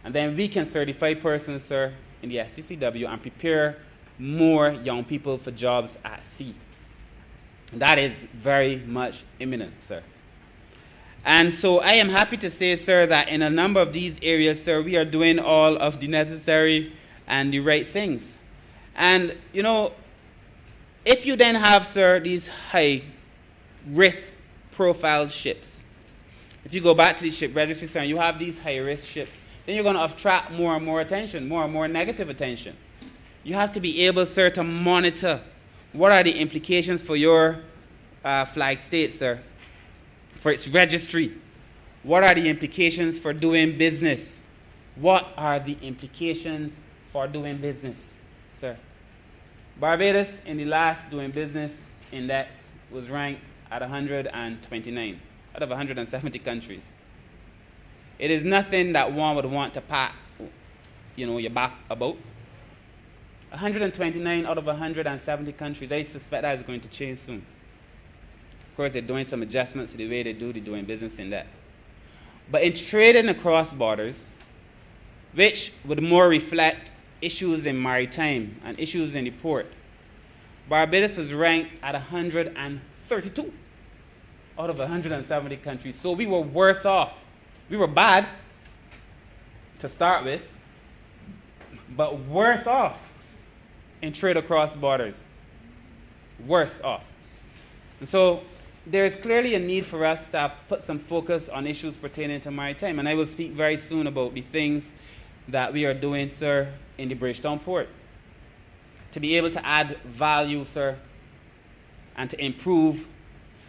And then we can certify persons, sir, in the STCW and prepare more young people for jobs at sea. That is very much imminent, sir. And so I am happy to say, sir, that in a number of these areas, sir, we are doing all of the necessary and the right things. And, you know, if you then have, sir, these high-risk profile ships, if you go back to the ship registry, sir, and you have these high-risk ships, then you're going to attract more and more attention, more and more negative attention. You have to be able, sir, to monitor what are the implications for your flag state, sir, for its registry. What are the implications for doing business? What are the implications for doing business, sir? Barbados, in the last doing business index, was ranked at 129 out of 170 countries. It is nothing that one would want to pat, your back about. 129 out of 170 countries. I suspect that is going to change soon. Of course, they're doing some adjustments to the way they do the doing business index. But in trading across borders, which would more reflect issues in maritime and issues in the port, Barbados was ranked at 132 out of 170 countries. So we were worse off. We were bad to start with, but worse off in trade across borders. Worse off. And so there is clearly a need for us to put some focus on issues pertaining to maritime. And I will speak very soon about the things that we are doing, sir, in the Bridgetown port, to be able to add value, sir, and to improve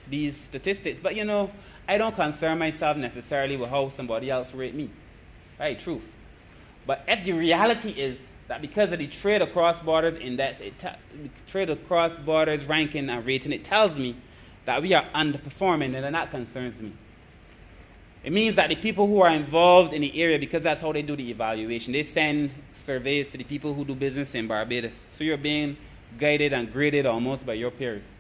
these statistics. But, you know, I don't concern myself necessarily with how somebody else rate me. Right, truth. But if the reality is that because of the trade across borders index, trade across borders ranking and rating, it tells me that we are underperforming, and that concerns me. It means that the people who are involved in the area, because that's how they do the evaluation, they send surveys to the people who do business in Barbados. So you're being guided and graded almost by your peers.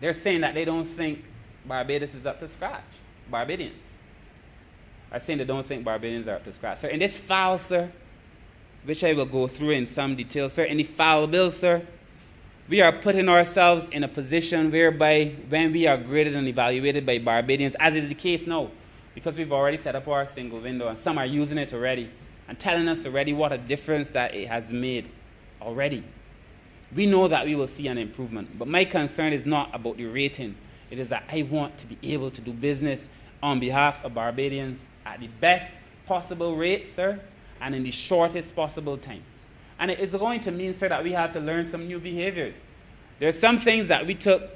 They're saying that they don't think Barbados is up to scratch. Barbadians are saying they don't think Barbadians are up to scratch. So in this file, sir, which I will go through in some detail, sir, in the file bill, sir, we are putting ourselves in a position whereby when we are graded and evaluated by Barbadians, as is the case now, because we've already set up our single window and some are using it already and telling us already what a difference that it has made already. We know that we will see an improvement, but my concern is not about the rating. It is that I want to be able to do business on behalf of Barbadians at the best possible rate, sir, and in the shortest possible time. And it is going to mean, sir, that we have to learn some new behaviors. There are some things that we took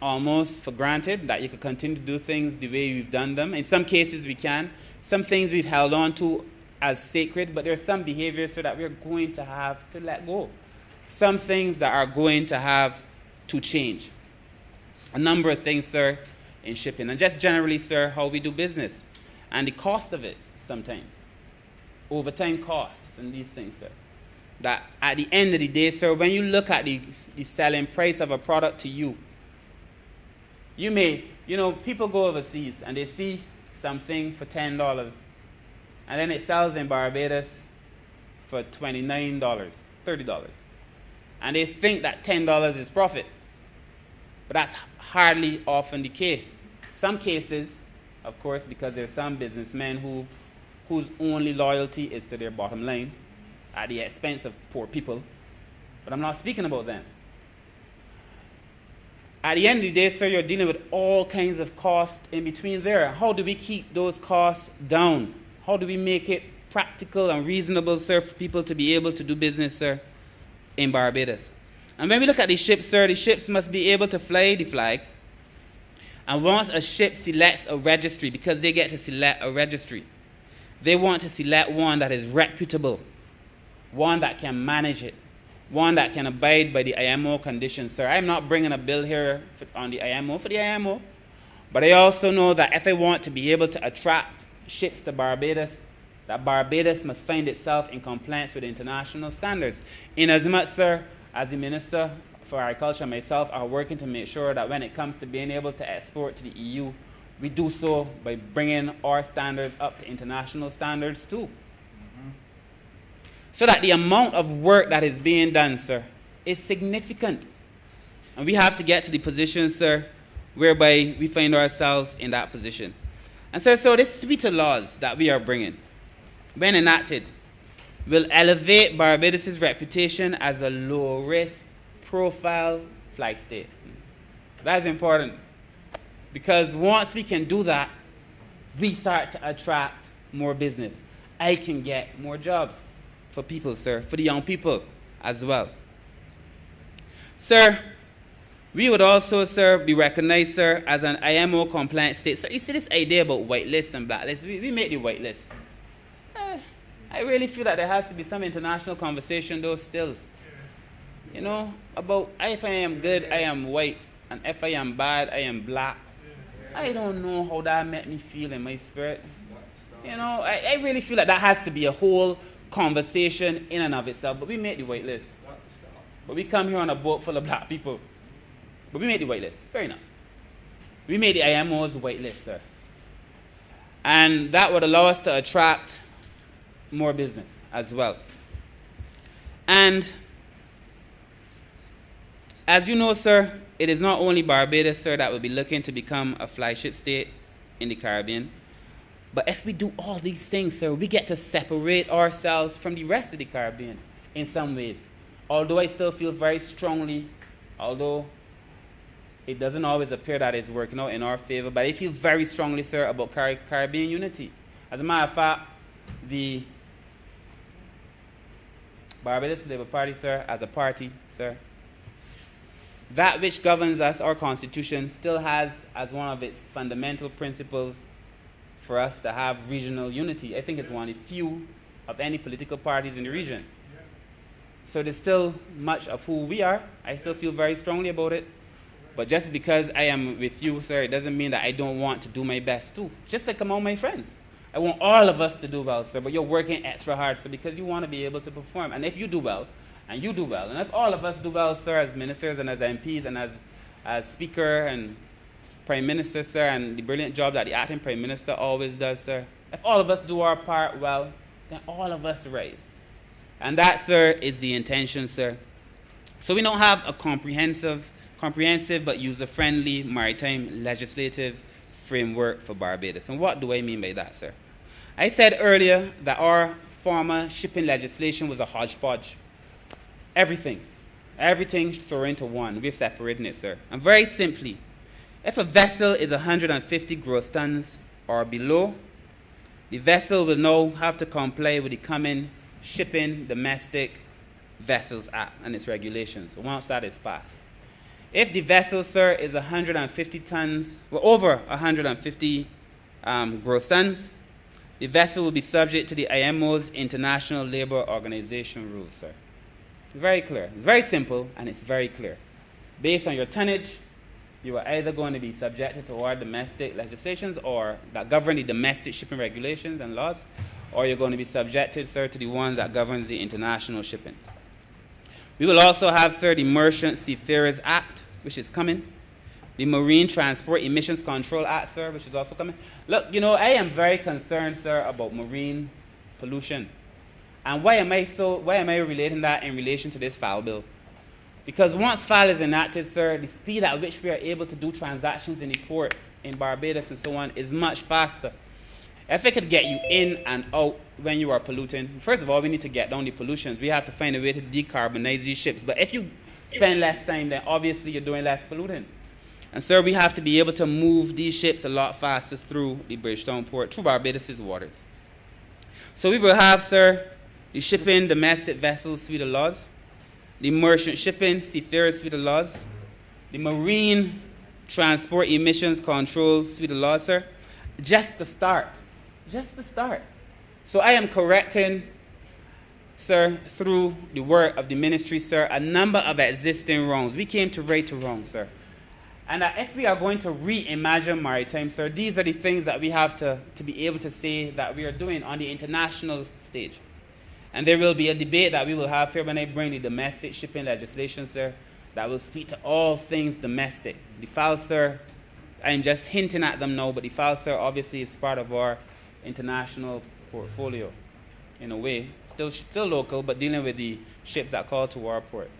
almost for granted, that you could continue to do things the way we've done them. In some cases, we can. Some things we've held on to as sacred, but there are some behaviors, sir, that we're going to have to let go. Some things that are going to have to change. A number of things, sir, in shipping. And just generally, sir, how we do business. And the cost of it sometimes. Overtime cost and these things, sir. That at the end of the day, sir, when you look at the selling price of a product to you, you may, you know, people go overseas and they see something for $10 and then it sells in Barbados for $29, $30. And they think that $10 is profit. But that's hardly often the case. Some cases, of course, because there's some businessmen whose only loyalty is to their bottom line at the expense of poor people. But I'm not speaking about them. At the end of the day, sir, you're dealing with all kinds of costs in between there. How do we keep those costs down? How do we make it practical and reasonable, sir, for people to be able to do business, sir, in Barbados? And when we look at the ships, sir, the ships must be able to fly the flag. And once a ship selects a registry, because they get to select a registry, they want to select one that is reputable, one that can manage it, one that can abide by the IMO conditions, sir. I'm not bringing a bill here on the IMO for the IMO, but I also know that if I want to be able to attract ships to Barbados, that Barbados must find itself in compliance with international standards. Inasmuch, sir, as the Minister for Agriculture and myself are working to make sure that when it comes to being able to export to the EU, we do so by bringing our standards up to international standards too. Mm-hmm. So that the amount of work that is being done, sir, is significant. And we have to get to the position, sir, whereby we find ourselves in that position. And sir, so this suite of laws that we are bringing, when enacted, will elevate Barbados' reputation as a low-risk profile flag state. That's important. Because once we can do that, we start to attract more business. I can get more jobs for people, sir, for the young people as well. Sir, we would also, sir, be recognized, sir, as an IMO compliant state. So you see this idea about whitelists and blacklists, we make the whitelist. I really feel that there has to be some international conversation, though, still. You know, about if I am good, I am white, and if I am bad, I am black. I don't know how that made me feel in my spirit. You know, I really feel like that has to be a whole conversation in and of itself. But we make the white list. But we come here on a boat full of black people. But we made the white list. Fair enough. We made the IMO's white list, sir. And that would allow us to attract more business as well. And as you know, sir, it is not only Barbados, sir, that will be looking to become a flagship state in the Caribbean. But if we do all these things, sir, we get to separate ourselves from the rest of the Caribbean in some ways. Although I still feel very strongly, although it doesn't always appear that it's working out in our favor, but I feel very strongly, sir, about Caribbean unity. As a matter of fact, the Barbados Labour Party, sir, as a party, sir, that which governs us, our Constitution, still has as one of its fundamental principles for us to have regional unity. I think it's one of the few of any political parties in the region. So there's still much of who we are. I still feel very strongly about it. But just because I am with you, sir, it doesn't mean that I don't want to do my best too. Just like among my friends. I want all of us to do well, sir, but you're working extra hard, sir, because you want to be able to perform. And if you do well, and you do well, and if all of us do well, sir, as ministers and as MPs and as Speaker and Prime Minister, sir, and the brilliant job that the acting Prime Minister always does, sir, if all of us do our part well, then all of us rise. And that, sir, is the intention, sir. So we don't have a comprehensive but user-friendly maritime legislative framework for Barbados. And what do I mean by that, sir? I said earlier that our former shipping legislation was a hodgepodge. Everything thrown into one. We're separating it, sir. And very simply, if a vessel is 150 gross tons or below, the vessel will now have to comply with the Common Shipping Domestic Vessels Act and its regulations once that is passed. If the vessel, sir, is 150 tons, well, over 150 gross tons, the vessel will be subject to the IMO's International Labour Organization rules, sir. Very clear. It's very simple, and it's very clear. Based on your tonnage, you are either going to be subjected to our domestic legislations or that govern the domestic shipping regulations and laws, or you're going to be subjected, sir, to the ones that governs the international shipping. We will also have, sir, the Merchant Seafarers Act, which is coming. The Marine Transport Emissions Control Act, sir, which is also coming. Look, I am very concerned, sir, about marine pollution. And why am I relating that in relation to this FAL bill? Because once FAL is enacted, sir, the speed at which we are able to do transactions in the port in Barbados and so on is much faster. If it could get you in and out when you are polluting, first of all, we need to get down the pollutions. We have to find a way to decarbonize these ships. But if you spend less time, then obviously you're doing less polluting. And, sir, we have to be able to move these ships a lot faster through the Bridgetown port, through Barbados' waters. So we will have, sir, the Shipping Domestic Vessels Suite of Laws, the Merchant Shipping Seafarers Suite of Laws, the Marine Transport Emissions Control Suite of Laws, sir, just to start. Just to start. So I am correcting, sir, through the work of the ministry, sir, a number of existing wrongs. We came to right to wrong, sir. And if we are going to reimagine maritime, sir, these are the things that we have to be able to say that we are doing on the international stage. And there will be a debate that we will have here when I bring the domestic shipping legislation, sir, that will speak to all things domestic. The FAL, sir, I'm just hinting at them now, but the FAL, sir, obviously is part of our international portfolio in a way. Still local, but dealing with the ships that call to our port.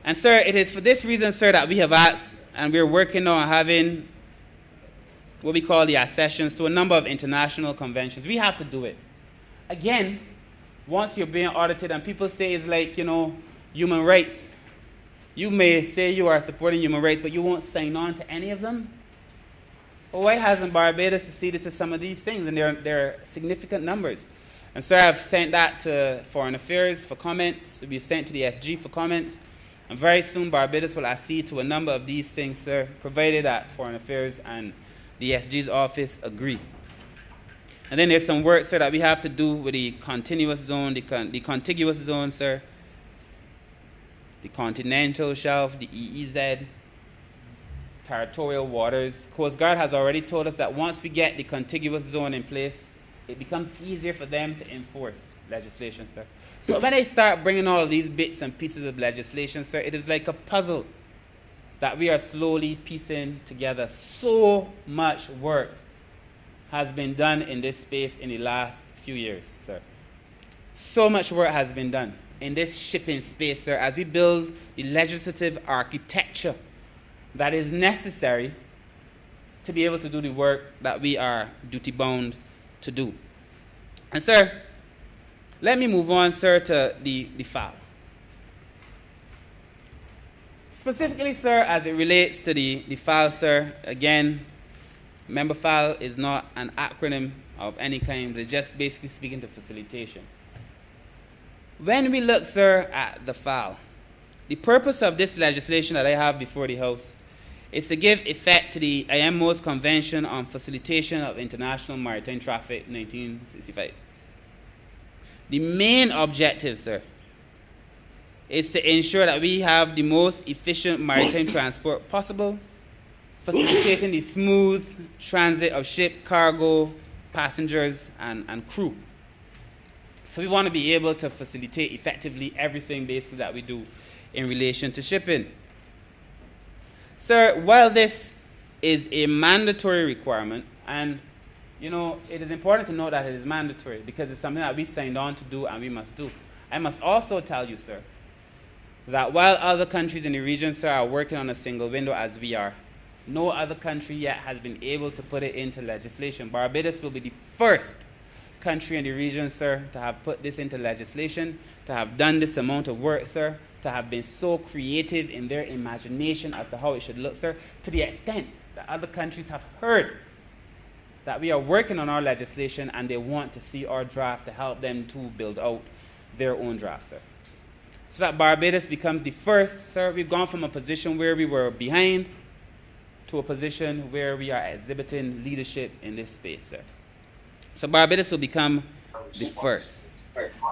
And, sir, it is for this reason, sir, that we have asked, and we're working on having what we call the accessions to a number of international conventions. We have to do it. Again, once you're being audited and people say it's like, human rights, you may say you are supporting human rights, but you won't sign on to any of them. Well, why hasn't Barbados acceded to some of these things? And there are significant numbers. And, sir, I've sent that to Foreign Affairs for comments. It'll be sent to the SG for comments. And very soon, Barbados will accede to a number of these things, sir, provided that Foreign Affairs and the SG's office agree. And then there's some work, sir, that we have to do with the continuous zone, the contiguous zone, sir, the continental shelf, the EEZ, territorial waters. Coast Guard has already told us that once we get the contiguous zone in place, it becomes easier for them to enforce legislation, sir. So when I start bringing all of these bits and pieces of legislation, sir, it is like a puzzle that we are slowly piecing together. So much work has been done in this space in the last few years, sir. So much work has been done in this shipping space, sir, as we build the legislative architecture that is necessary to be able to do the work that we are duty-bound to do. And, sir, let me move on, sir, to the FAL. Specifically, sir, as it relates to the FAL, sir, again, member FAL is not an acronym of any kind, but it's just basically speaking to facilitation. When we look, sir, at the FAL, the purpose of this legislation that I have before the House is to give effect to the IMO's Convention on Facilitation of International Maritime Traffic, 1965. The main objective, sir, is to ensure that we have the most efficient maritime transport possible, facilitating the smooth transit of ship, cargo, passengers, and crew. So we want to be able to facilitate effectively everything basically that we do in relation to shipping. Sir, while this is a mandatory requirement, and it is important to note that it is mandatory because it's something that we signed on to do and we must do. I must also tell you, sir, that while other countries in the region, sir, are working on a single window as we are, no other country yet has been able to put it into legislation. Barbados will be the first country in the region, sir, to have put this into legislation, to have done this amount of work, sir, to have been so creative in their imagination as to how it should look, sir, to the extent that other countries have heard that we are working on our legislation and they want to see our draft to help them to build out their own draft, sir. So that Barbados becomes the first, sir. We've gone from a position where we were behind to a position where we are exhibiting leadership in this space, sir. So Barbados will become the first.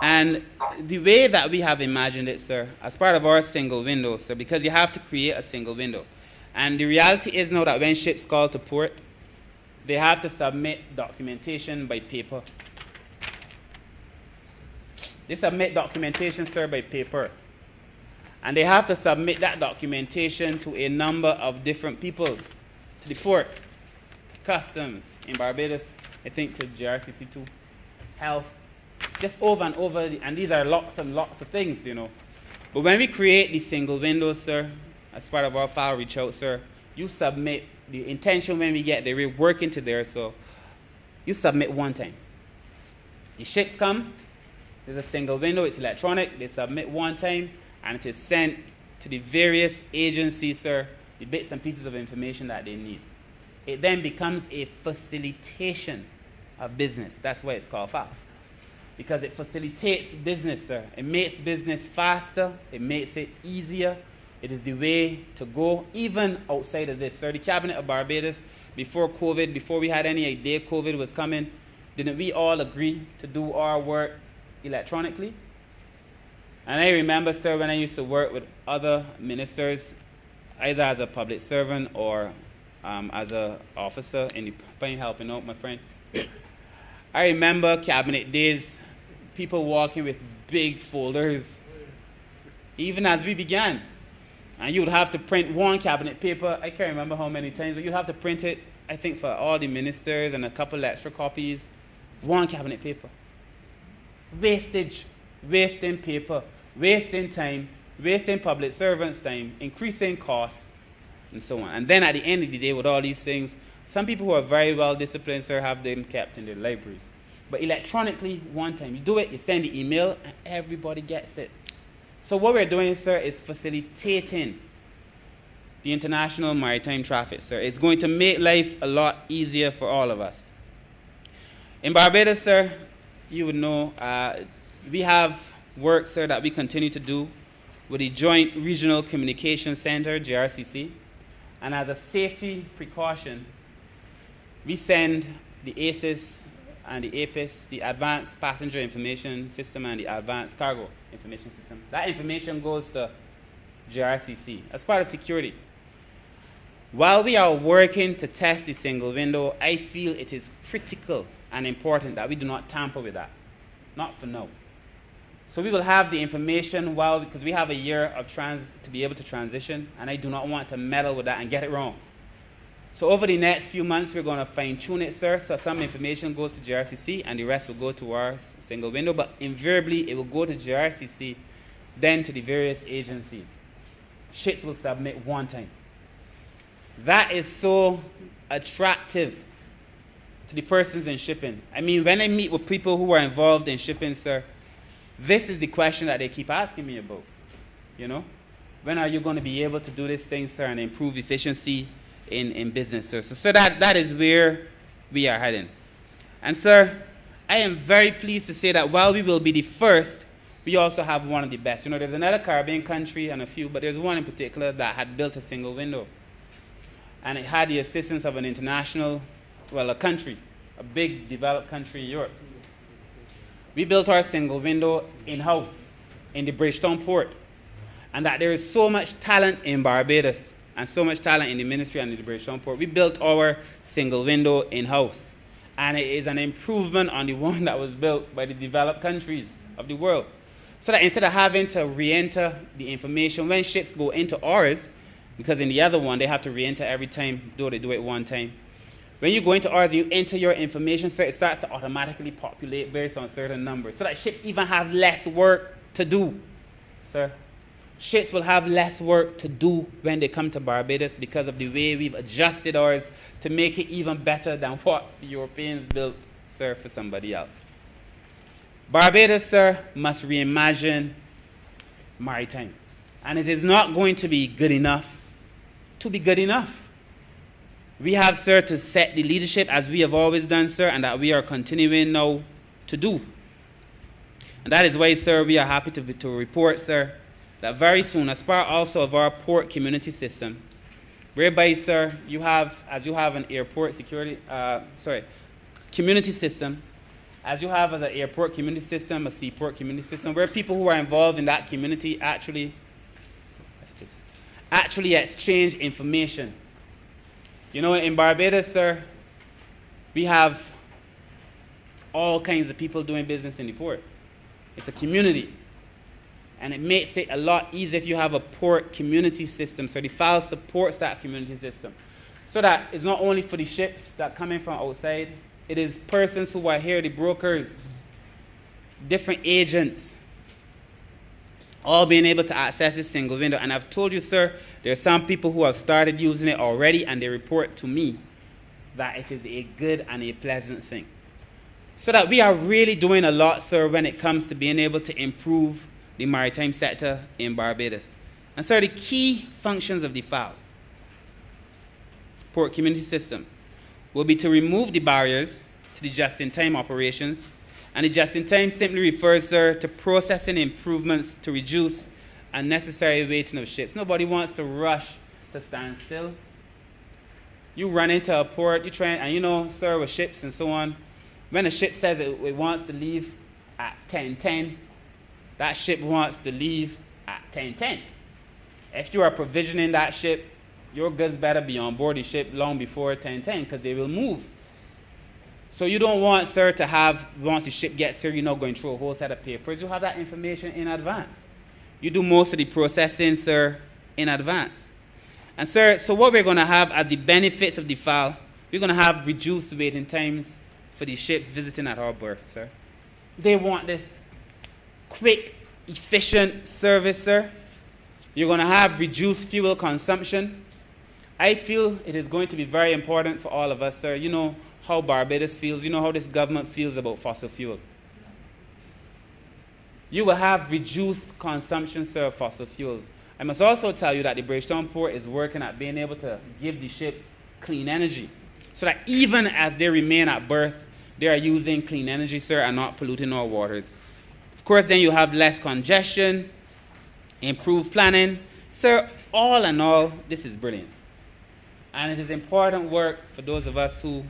And the way that we have imagined it, sir, as part of our single window, sir, because you have to create a single window. And the reality is now that when ships call to port, they have to submit documentation by paper. They submit documentation, sir, by paper. And they have to submit that documentation to a number of different people, to the port, customs in Barbados, I think to JRCC too, health, just over and over, and these are lots and lots of things, But when we create these single windows, sir, as part of our file reach out, sir, you submit the intention when we get there, we're working to there, so you submit one time. The ships come, there's a single window, it's electronic, they submit one time, and it is sent to the various agencies, sir, the bits and pieces of information that they need. It then becomes a facilitation of business. That's why it's called FAL. Because it facilitates business, sir. It makes business faster, it makes it easier. It is the way to go, even outside of this, sir. The Cabinet of Barbados, before COVID, before we had any idea COVID was coming, didn't we all agree to do our work electronically? And I remember, sir, when I used to work with other ministers, either as a public servant or as an officer in the pine helping out my friend. I remember cabinet days, people walking with big folders, even as we began. And you would have to print one cabinet paper. I can't remember how many times, but you'd have to print it, I think, for all the ministers and a couple extra copies. One cabinet paper. Wastage, wasting paper, wasting time, wasting public servants' time, increasing costs, and so on. And then at the end of the day, with all these things, some people who are very well disciplined, sir, have them kept in their libraries. But electronically, one time, you do it, you send the email, and everybody gets it. So what we're doing, sir, is facilitating the international maritime traffic, sir. It's going to make life a lot easier for all of us. In Barbados, sir, you would know, we have work, sir, that we continue to do with the Joint Regional Communication Center, JRCC. And as a safety precaution, we send the ACES and the APIS, the Advanced Passenger Information System and the Advanced Cargo Information System. That information goes to JRCC as part of security. While we are working to test the single window, I feel it is critical and important that we do not tamper with that. Not for now. So we will have the information because we have a year of to be able to transition, and I do not want to meddle with that and get it wrong. So over the next few months, we're going to fine-tune it, sir, so some information goes to JRCC and the rest will go to our single window, but invariably it will go to JRCC, then to the various agencies. Ships will submit one time. That is so attractive to the persons in shipping. I mean, when I meet with people who are involved in shipping, sir, this is the question that they keep asking me about, When are you going to be able to do this thing, sir, and improve efficiency in business, sir? So that is where we are heading. And, sir, I am very pleased to say that while we will be the first, we also have one of the best. You know, there's another Caribbean country and a few, but there's one in particular that had built a single window. And it had the assistance of an international, a country, a big developed country in Europe. We built our single window in-house in the Bridgetown port. And that there is so much talent in Barbados and so much talent in the ministry and in the Bridgetown port. We built our single window in-house. And it is an improvement on the one that was built by the developed countries of the world. So that instead of having to re-enter the information when ships go into ours, because in the other one they have to re-enter every time, though they do it one time. When you go into ours, you enter your information, so it starts to automatically populate based on certain numbers. So that ships even have less work to do, sir. Ships will have less work to do when they come to Barbados because of the way we've adjusted ours to make it even better than what the Europeans built, sir, for somebody else. Barbados, sir, must reimagine maritime. And it is not going to be good enough to be good enough. We have, sir, to set the leadership as we have always done, sir, and that we are continuing now to do. And that is why, sir, we are happy to report, sir, that very soon, as part also of our port community system, whereby, sir, you have an airport community system, as you have as an airport community system, a seaport community system, where people who are involved in that community actually exchange information. You know, in Barbados, sir, we have all kinds of people doing business in the port. It's a community. And it makes it a lot easier if you have a port community system. So the file supports that community system. So that it's not only for the ships that come in from outside, it is persons who are here, the brokers, different agents, all being able to access this single window. And I've told you, sir, there are some people who have started using it already, and they report to me that it is a good and a pleasant thing. So that we are really doing a lot, sir, when it comes to being able to improve the maritime sector in Barbados. And sir, the key functions of the FAL, port community system, will be to remove the barriers to the just-in-time operations. And the just-in-time simply refers, sir, to processing improvements to reduce unnecessary waiting of ships. Nobody wants to rush to stand still. You run into a port, you try, and you know, sir, with ships and so on, when a ship says it wants to leave at 10:10, that ship wants to leave at 10:10. If you are provisioning that ship, your goods better be on board the ship long before 10:10 because they will move. So you don't want, sir, to have, once the ship gets here, you're not going through a whole set of papers. You have that information in advance. You do most of the processing, sir, in advance. And, sir, so what we're going to have as the benefits of the file, we're going to have reduced waiting times for the ships visiting at our berth, sir. They want this quick, efficient service, sir. You're going to have reduced fuel consumption. I feel it is going to be very important for all of us, sir. You know how Barbados feels. You know how this government feels about fossil fuel. You will have reduced consumption, sir, of fossil fuels. I must also tell you that the Bridgetown Port is working at being able to give the ships clean energy so that even as they remain at berth, they are using clean energy, sir, and not polluting our waters. Of course, then you have less congestion, improved planning. Sir, all in all, this is brilliant. And it is important work for those of us who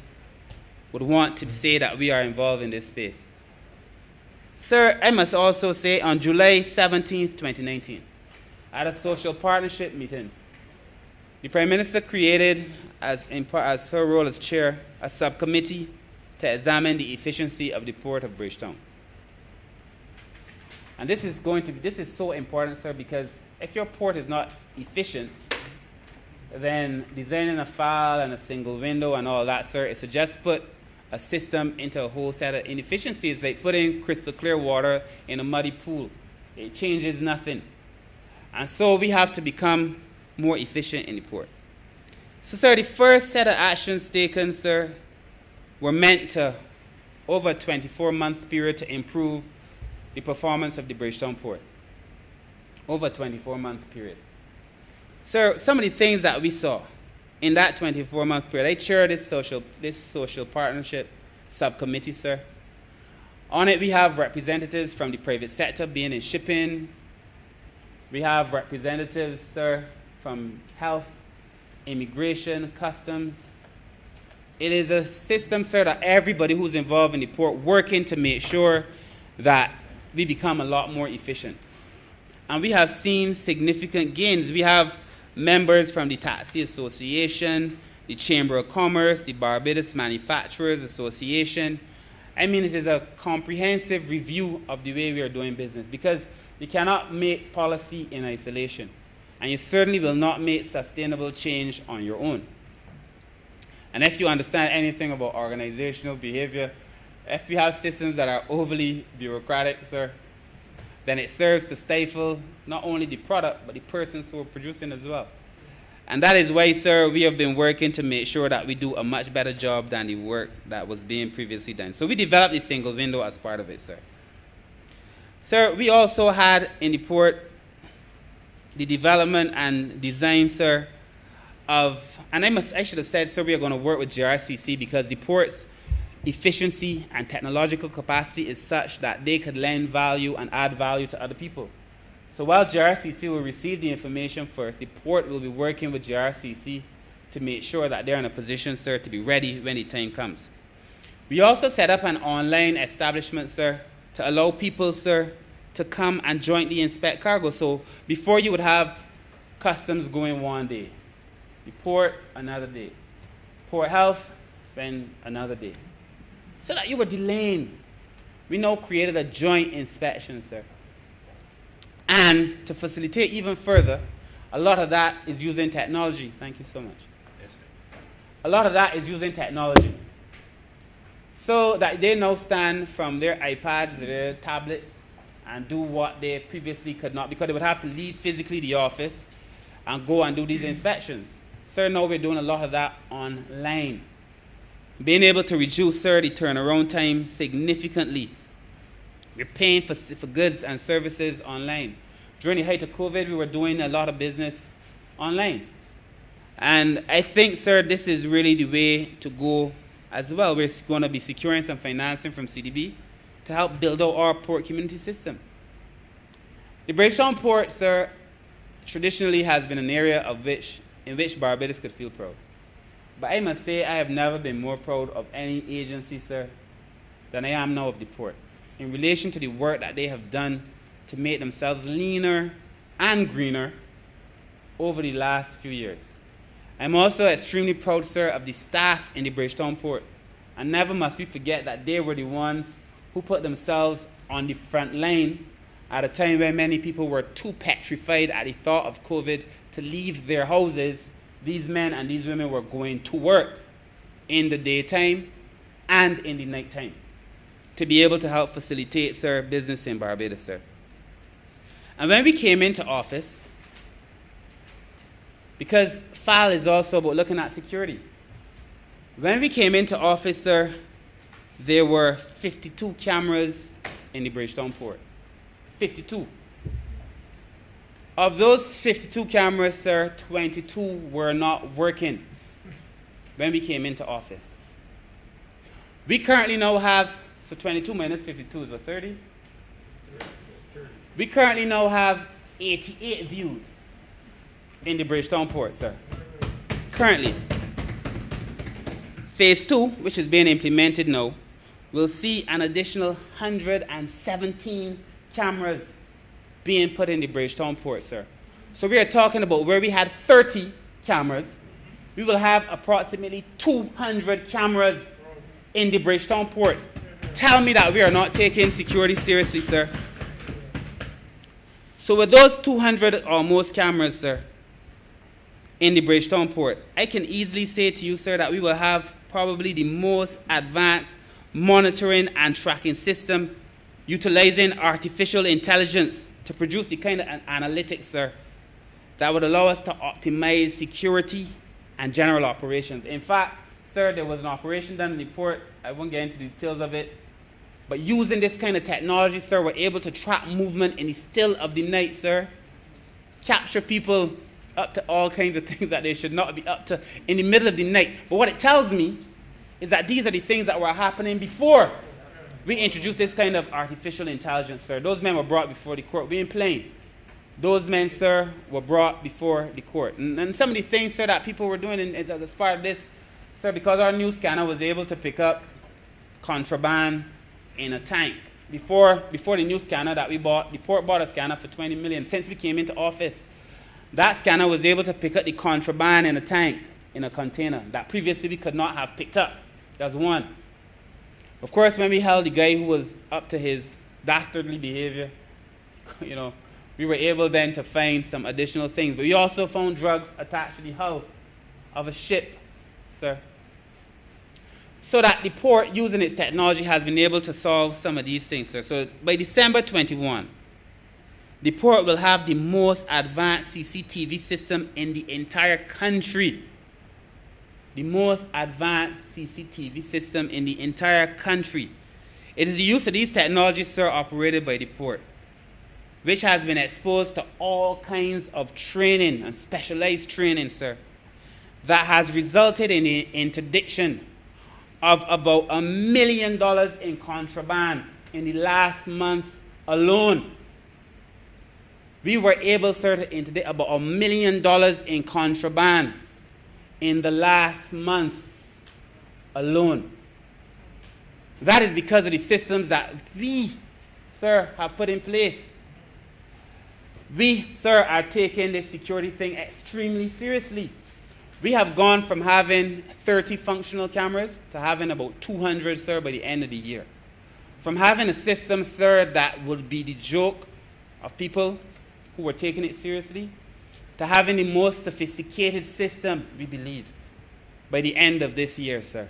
would want to say that we are involved in this space. Sir, I must also say on July 17th, 2019, at a social partnership meeting, the Prime Minister created, as her role as chair, a subcommittee to examine the efficiency of the Port of Bridgetown. And this is so important, sir, because if your port is not efficient, then designing a file and a single window and all that, sir, is to just put a system into a whole set of inefficiencies, like putting crystal clear water in a muddy pool. It changes nothing. And so we have to become more efficient in the port. So, sir, the first set of actions taken, sir, were meant to, over a 24-month period, to improve the performance of the Bridgetown Port. Over a 24-month period. Sir, some of the things that we saw in that 24-month period, I chair this social partnership subcommittee, sir. On it, we have representatives from the private sector being in shipping. We have representatives, sir, from health, immigration, customs. It is a system, sir, that everybody who's involved in the port working to make sure that we become a lot more efficient. And we have seen significant gains. We have members from the Taxi Association, the Chamber of Commerce, the Barbados Manufacturers Association. I mean, it is a comprehensive review of the way we are doing business, because you cannot make policy in isolation, and you certainly will not make sustainable change on your own. And if you understand anything about organizational behavior, if you have systems that are overly bureaucratic, sir, then it serves to stifle not only the product, but the persons who are producing as well. And that is why, sir, we have been working to make sure that we do a much better job than the work that was being previously done. So we developed the single window as part of it, sir. Sir, we also had in the port the development and design, sir, of, and I should have said, sir, we are going to work with JRCC because the port's efficiency and technological capacity is such that they could lend value and add value to other people. So while JRCC will receive the information first, the port will be working with JRCC to make sure that they're in a position, sir, to be ready when the time comes. We also set up an online establishment, sir, to allow people, sir, to come and jointly inspect cargo. So before you would have customs going one day, the port another day, port health then another day, so that you were delaying. We now created a joint inspection, sir. And to facilitate even further, a lot of that is using technology. Thank you so much. Yes, a lot of that is using technology. So that they now stand from their iPads, their tablets, and do what they previously could not, because they would have to leave physically the office and go and do these inspections. Sir, now we're doing a lot of that online. Being able to reduce, sir, the turnaround time significantly. We're paying for goods and services online. During the height of COVID, we were doing a lot of business online. And I think, sir, this is really the way to go as well. We're going to be securing some financing from CDB to help build out our port community system. The Bridgetown Port, sir, traditionally has been an area in which Barbados could feel proud. But I must say I have never been more proud of any agency, sir, than I am now of the port, in relation to the work that they have done to make themselves leaner and greener over the last few years. I'm also extremely proud, sir, of the staff in the Bridgetown Port. And never must we forget that they were the ones who put themselves on the front line at a time when many people were too petrified at the thought of COVID to leave their houses. These men and these women were going to work in the daytime and in the nighttime to be able to help facilitate, sir, business in Barbados, sir. And when we came into office, because FAL is also about looking at security. When we came into office, sir, there were 52 cameras in the Bridgetown Port. 52. Of those 52 cameras, sir, 22 were not working when we came into office. We currently now have, so 22 minus 52 is what, 30? We currently now have 88 views in the Bridgetown Port, sir. Currently. Phase 2, which is being implemented now, will see an additional 117 cameras being put in the Bridgetown Port, sir. So we are talking about where we had 30 cameras, we will have approximately 200 cameras in the Bridgetown Port. Tell me that we are not taking security seriously, sir. So with those 200 or most cameras, sir, in the Bridgetown Port, I can easily say to you, sir, that we will have probably the most advanced monitoring and tracking system utilizing artificial intelligence to produce the kind of analytics, sir, that would allow us to optimize security and general operations. In fact, sir, there was an operation done in the port. I won't get into the details of it. But using this kind of technology, sir, we're able to track movement in the still of the night, sir. Capture people up to all kinds of things that they should not be up to in the middle of the night. But what it tells me is that these are the things that were happening before we introduced this kind of artificial intelligence, sir. Those men were brought before the court. We ain't playing. Those men, sir, were brought before the court. And some of the things, sir, that people were doing as part of this, sir, because our new scanner was able to pick up contraband in a tank. Before the new scanner that we bought, the port bought a scanner for $20 million. Since we came into office, that scanner was able to pick up the contraband in a tank, in a container, that previously we could not have picked up. That's one. Of course, when we held the guy who was up to his dastardly behavior, we were able then to find some additional things. But we also found drugs attached to the hull of a ship, sir. So that the port, using its technology, has been able to solve some of these things, sir. So by December 21, the port will have the most advanced CCTV system in the entire country. The most advanced CCTV system in the entire country. It is the use of these technologies, sir, operated by the port, which has been exposed to all kinds of training and specialized training, sir, that has resulted in the interdiction of about $1 million in contraband in the last month alone. We were able, sir, to interdict about $1 million in contraband in the last month alone. That is because of the systems that we, sir, have put in place. We, sir, are taking this security thing extremely seriously. We have gone from having 30 functional cameras to having about 200, sir, by the end of the year. From having a system, sir, that would be the joke of people who were taking it seriously, to having the most sophisticated system, we believe, by the end of this year, sir.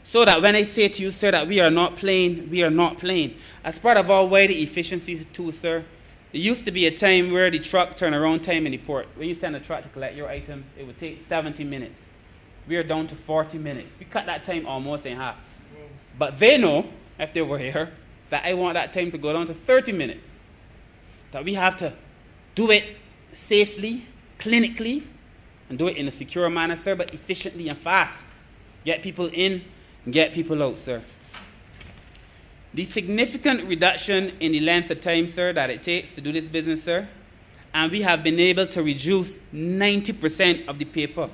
So that when I say to you, sir, that we are not playing, we are not playing. As part of our wider efficiency too, sir, there used to be a time where the truck turnaround time in the port, when you send a truck to collect your items, it would take 70 minutes. We are down to 40 minutes. We cut that time almost in half. But they know, if they were here, that I want that time to go down to 30 minutes. That we have to do it safely, clinically, and do it in a secure manner, sir, but efficiently and fast. Get people in and get people out, sir. The significant reduction in the length of time, sir, that it takes to do this business, sir, and we have been able to reduce 90% of the paper.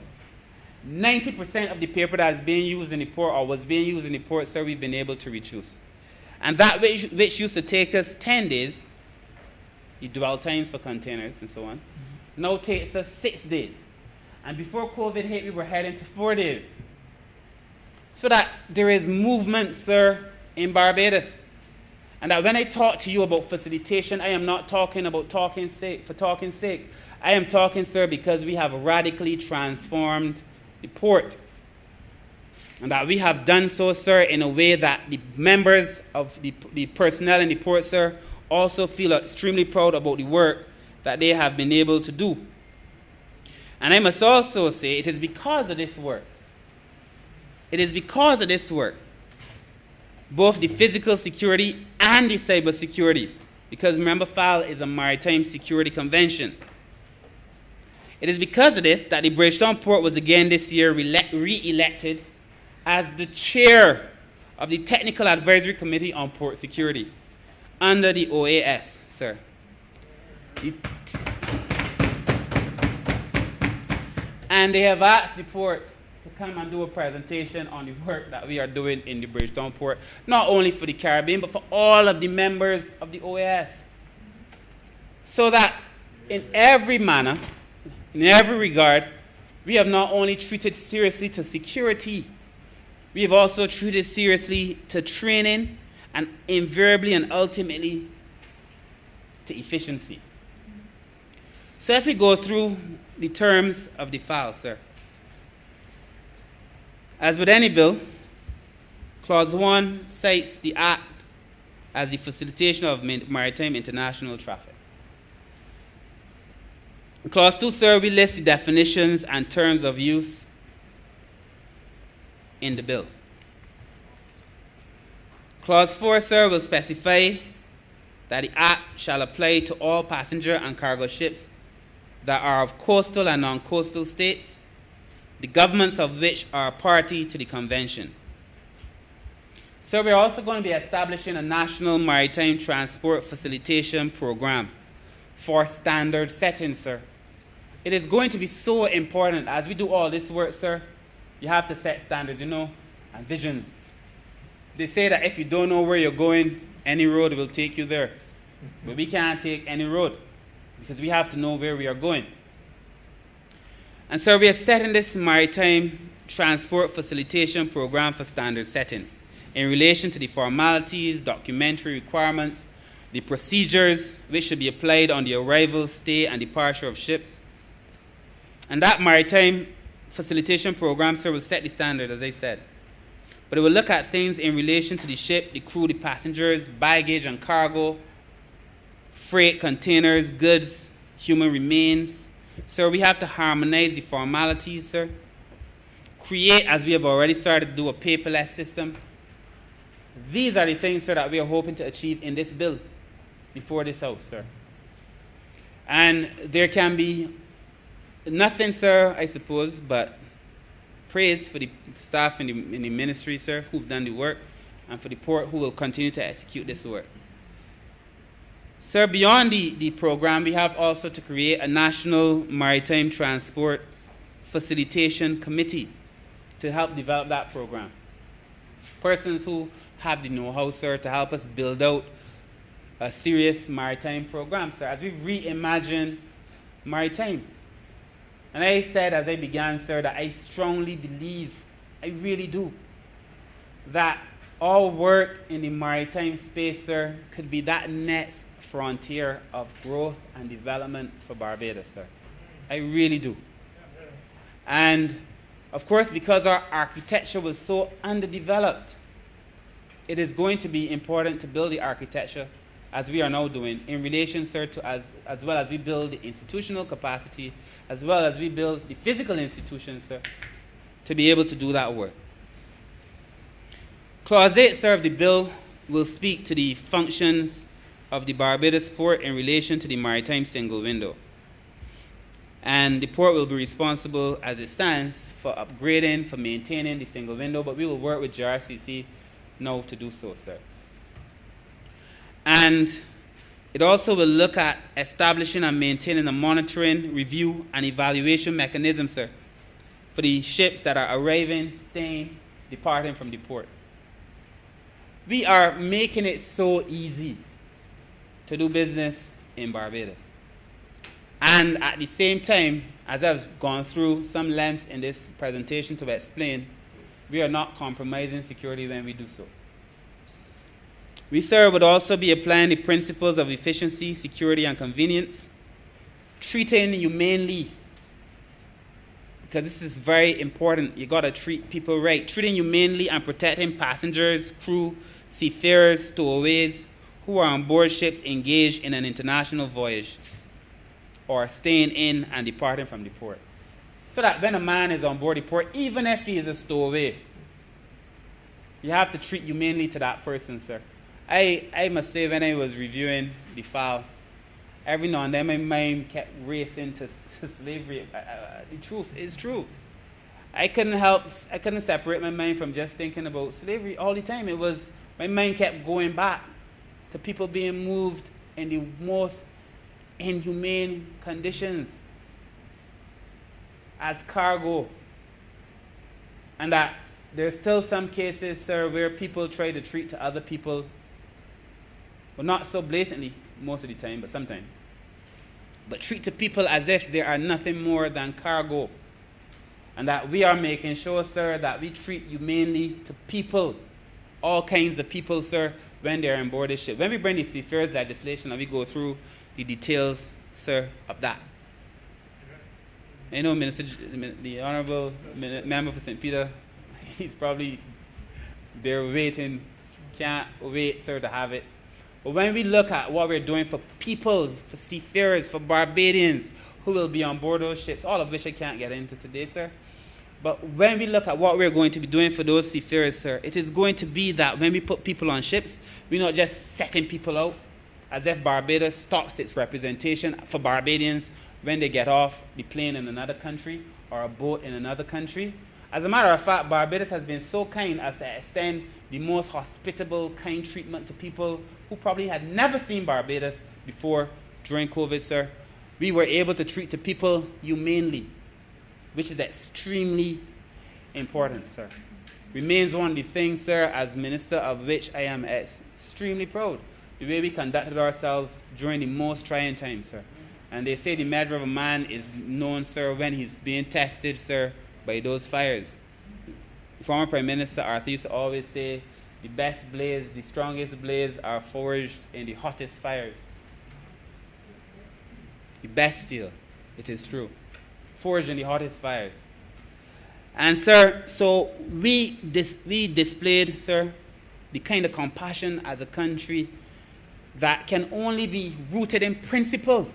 90% of the paper that is being used in the port or was being used in the port, sir, we've been able to reduce. And that which used to take us 10 days, the dwell times for containers and so on, now takes us 6 days. And before COVID hit, we were heading to 4 days. So that there is movement, sir, in Barbados. And that when I talk to you about facilitation, I am not talking about talking sake for talking sake. I am talking, sir, because we have radically transformed the port. And that we have done so, sir, in a way that the members of the personnel in the port, sir, also feel extremely proud about the work that they have been able to do. And I must also say it is because of this work. It is because of this work, both the physical security and the cyber security, because remember, FAL is a maritime security convention. It is because of this that the Bridgetown Port was again this year re-elected as the chair of the Technical Advisory Committee on Port Security under the OAS, sir. And they have asked the port to come and do a presentation on the work that we are doing in the Bridgetown Port, not only for the Caribbean, but for all of the members of the OAS. So that in every manner, in every regard, we have not only treated seriously to security, we have also treated seriously to training, and invariably and ultimately to efficiency. So if we go through the terms of the file, sir. As with any bill, Clause 1 cites the Act as the facilitation of maritime international traffic. In Clause 2, sir, we list the definitions and terms of use in the bill. Clause 4, sir, will specify that the Act shall apply to all passenger and cargo ships that are of coastal and non-coastal states, the governments of which are a party to the convention. So we're also going to be establishing a national maritime transport facilitation program for standard setting, sir. It is going to be so important as we do all this work, sir. You have to set standards, and vision. They say that if you don't know where you're going, any road will take you there. But we can't take any road because we have to know where we are going. And so we are setting this maritime transport facilitation program for standard setting in relation to the formalities, documentary requirements, the procedures which should be applied on the arrival, stay, and departure of ships. And that maritime facilitation program, sir, will set the standard, as I said. But it will look at things in relation to the ship, the crew, the passengers, baggage and cargo, freight, containers, goods, human remains. Sir, we have to harmonize the formalities, sir. Create, as we have already started to do, a paperless system. These are the things, sir, that we are hoping to achieve in this bill before this House, sir. And there can be nothing, sir, I suppose, but praise for the staff in the ministry, sir, who've done the work, and for the port who will continue to execute this work. Sir, beyond the program, we have also to create a national maritime transport facilitation committee to help develop that program. Persons who have the know-how, sir, to help us build out a serious maritime program, sir, as we reimagine maritime. And I said as I began, sir, that I strongly believe, I really do, that our work in the maritime space, sir, could be that next frontier of growth and development for Barbados, sir. I really do. And, of course, because our architecture was so underdeveloped, it is going to be important to build the architecture, as we are now doing, in relation, sir, to as well as we build the institutional capacity, as well as we build the physical institutions, sir, to be able to do that work. Clause 8, sir, of the bill will speak to the functions of the Barbados port in relation to the maritime single window. And the port will be responsible, as it stands, for upgrading, for maintaining the single window, but we will work with GRCC now to do so, sir. And it also will look at establishing and maintaining a monitoring, review, and evaluation mechanism, sir, for the ships that are arriving, staying, departing from the port. We are making it so easy to do business in Barbados. And at the same time, as I've gone through some lengths in this presentation to explain, we are not compromising security when we do so. We, sir, would also be applying the principles of efficiency, security, and convenience, treating humanely, because this is very important. You got to treat people right. Treating humanely and protecting passengers, crew, seafarers, stowaways who are on board ships engaged in an international voyage or staying in and departing from the port. So that when a man is on board the port, even if he is a stowaway, you have to treat humanely to that person, sir. I must say, when I was reviewing the file, every now and then my mind kept racing to slavery. The truth is true. I couldn't separate my mind from just thinking about slavery all the time. My mind kept going back to people being moved in the most inhumane conditions as cargo. And that there's still some cases, sir, where people try to treat to other people, well, not so blatantly most of the time, but sometimes, but treat to people as if they are nothing more than cargo. And that we are making sure, sir, that we treat humanely to people, all kinds of people, sir, when they're on board the ship. When we bring the seafarers legislation and we go through the details, sir, of that. I know the Honourable Member for St. Peter, he's probably there waiting, can't wait, sir, to have it. But when we look at what we're doing for people, for seafarers, for Barbadians who will be on board those ships, all of which I can't get into today, sir. But when we look at what we're going to be doing for those seafarers, sir, it is going to be that when we put people on ships, we're not just setting people out as if Barbados stops its representation for Barbadians when they get off the plane in another country or a boat in another country. As a matter of fact, Barbados has been so kind as to extend the most hospitable, kind treatment to people who probably had never seen Barbados before during COVID, sir. We were able to treat the people humanely, which is extremely important, sir. Remains one of the things, sir, as Minister, of which I am extremely proud, the way we conducted ourselves during the most trying times, sir. And they say the measure of a man is known, sir, when he's being tested, sir, by those fires. The former Prime Minister Arthur used to always say, the best blades, the strongest blades are forged in the hottest fires. The best steel, it is true, forged in the hottest fires. And, sir, so we displayed, sir, the kind of compassion as a country that can only be rooted in principle.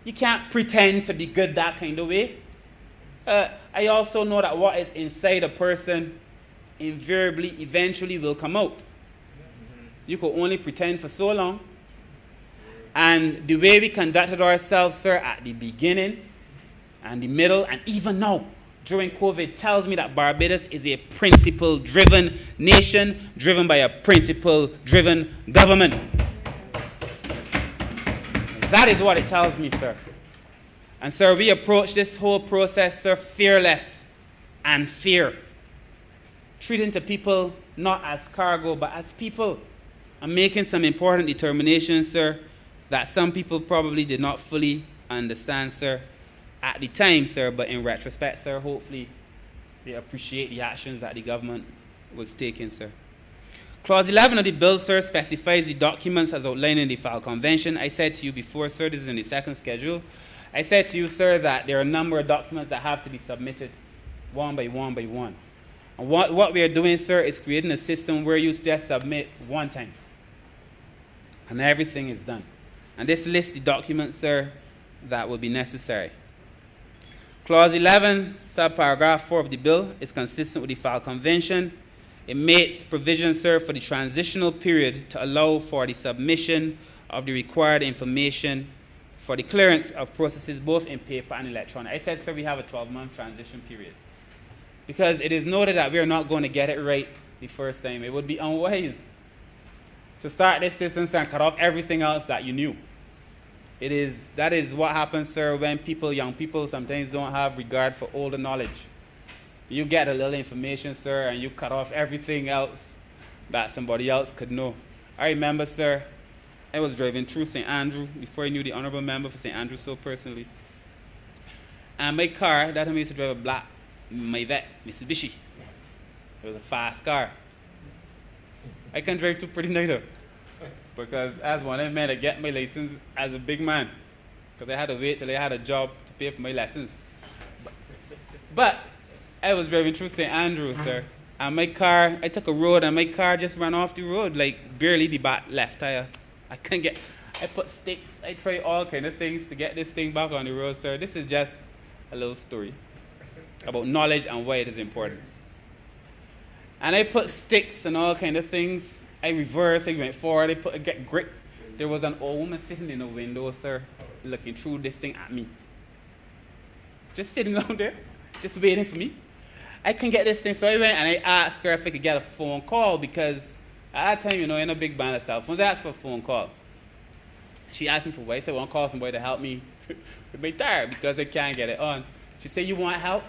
You can't pretend to be good that kind of way. I also know that what is inside a person invariably, eventually will come out. You could only pretend for so long. And the way we conducted ourselves, sir, at the beginning and the middle and even now during COVID tells me that Barbados is a principle-driven nation driven by a principle-driven government. That is what it tells me, sir. And, sir, we approach this whole process, sir, fearless and fair. Treating to people not as cargo, but as people. And making some important determinations, sir, that some people probably did not fully understand, sir, at the time, sir, but in retrospect, sir, hopefully they appreciate the actions that the government was taking, sir. Clause 11 of the bill, sir, specifies the documents as outlined in the FAL Convention. I said to you before, sir, this is in the second schedule. I said to you, sir, that there are a number of documents that have to be submitted one by one by one. And what we are doing, sir, is creating a system where you just submit one time. And everything is done. And this lists the documents, sir, that will be necessary. Clause 11, subparagraph 4 of the bill is consistent with the FAL Convention. It makes provision, sir, for the transitional period to allow for the submission of the required information for the clearance of processes both in paper and electronic. I said, sir, we have a 12-month transition period. Because it is noted that we are not going to get it right the first time. It would be unwise to start this system, sir, and cut off everything else that you knew. That is what happens, sir, when young people sometimes don't have regard for older knowledge. You get a little information, sir, and you cut off everything else that somebody else could know. I remember, sir, I was driving through St. Andrew before I knew the Honourable Member for St. Andrew so personally. And my car, that time I used to drive a black Maybach Mitsubishi. It was a fast car. I can drive too pretty neither. Because as one, I meant to get my license as a big man. Because I had to wait till I had a job to pay for my lessons. But I was driving through St. Andrew, sir. And my car, I took a road and my car just ran off the road, like barely the back left tire. I put sticks, I tried all kind of things to get this thing back on the road, sir. This is just a little story about knowledge and why it is important. And I put sticks and all kind of things. I reversed, I went forward, I get grip. There was an old woman sitting in the window, sir, looking through this thing at me. Just sitting down there, just waiting for me. I couldn't get this thing, so I went and I asked her if I could get a phone call because at that time, in a big band of cell phones, I asked for a phone call. She asked me for what? I said, I want to call somebody to help me with my tire because I can't get it on. She said, you want help?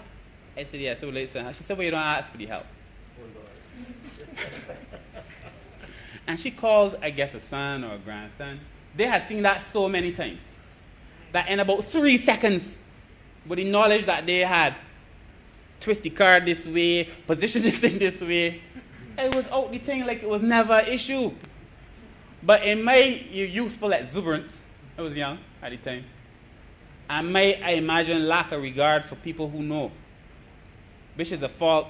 I said, yes, I would like some help. She said, well, you don't ask for the help. And she called, I guess, a son or a grandson. They had seen that so many times that in about 3 seconds, with the knowledge that they had, twist the car this way, position this thing this way, it was out the thing like it was never an issue. But in my youthful exuberance, I was young at the time, and I imagine lack of regard for people who know, which is a fault,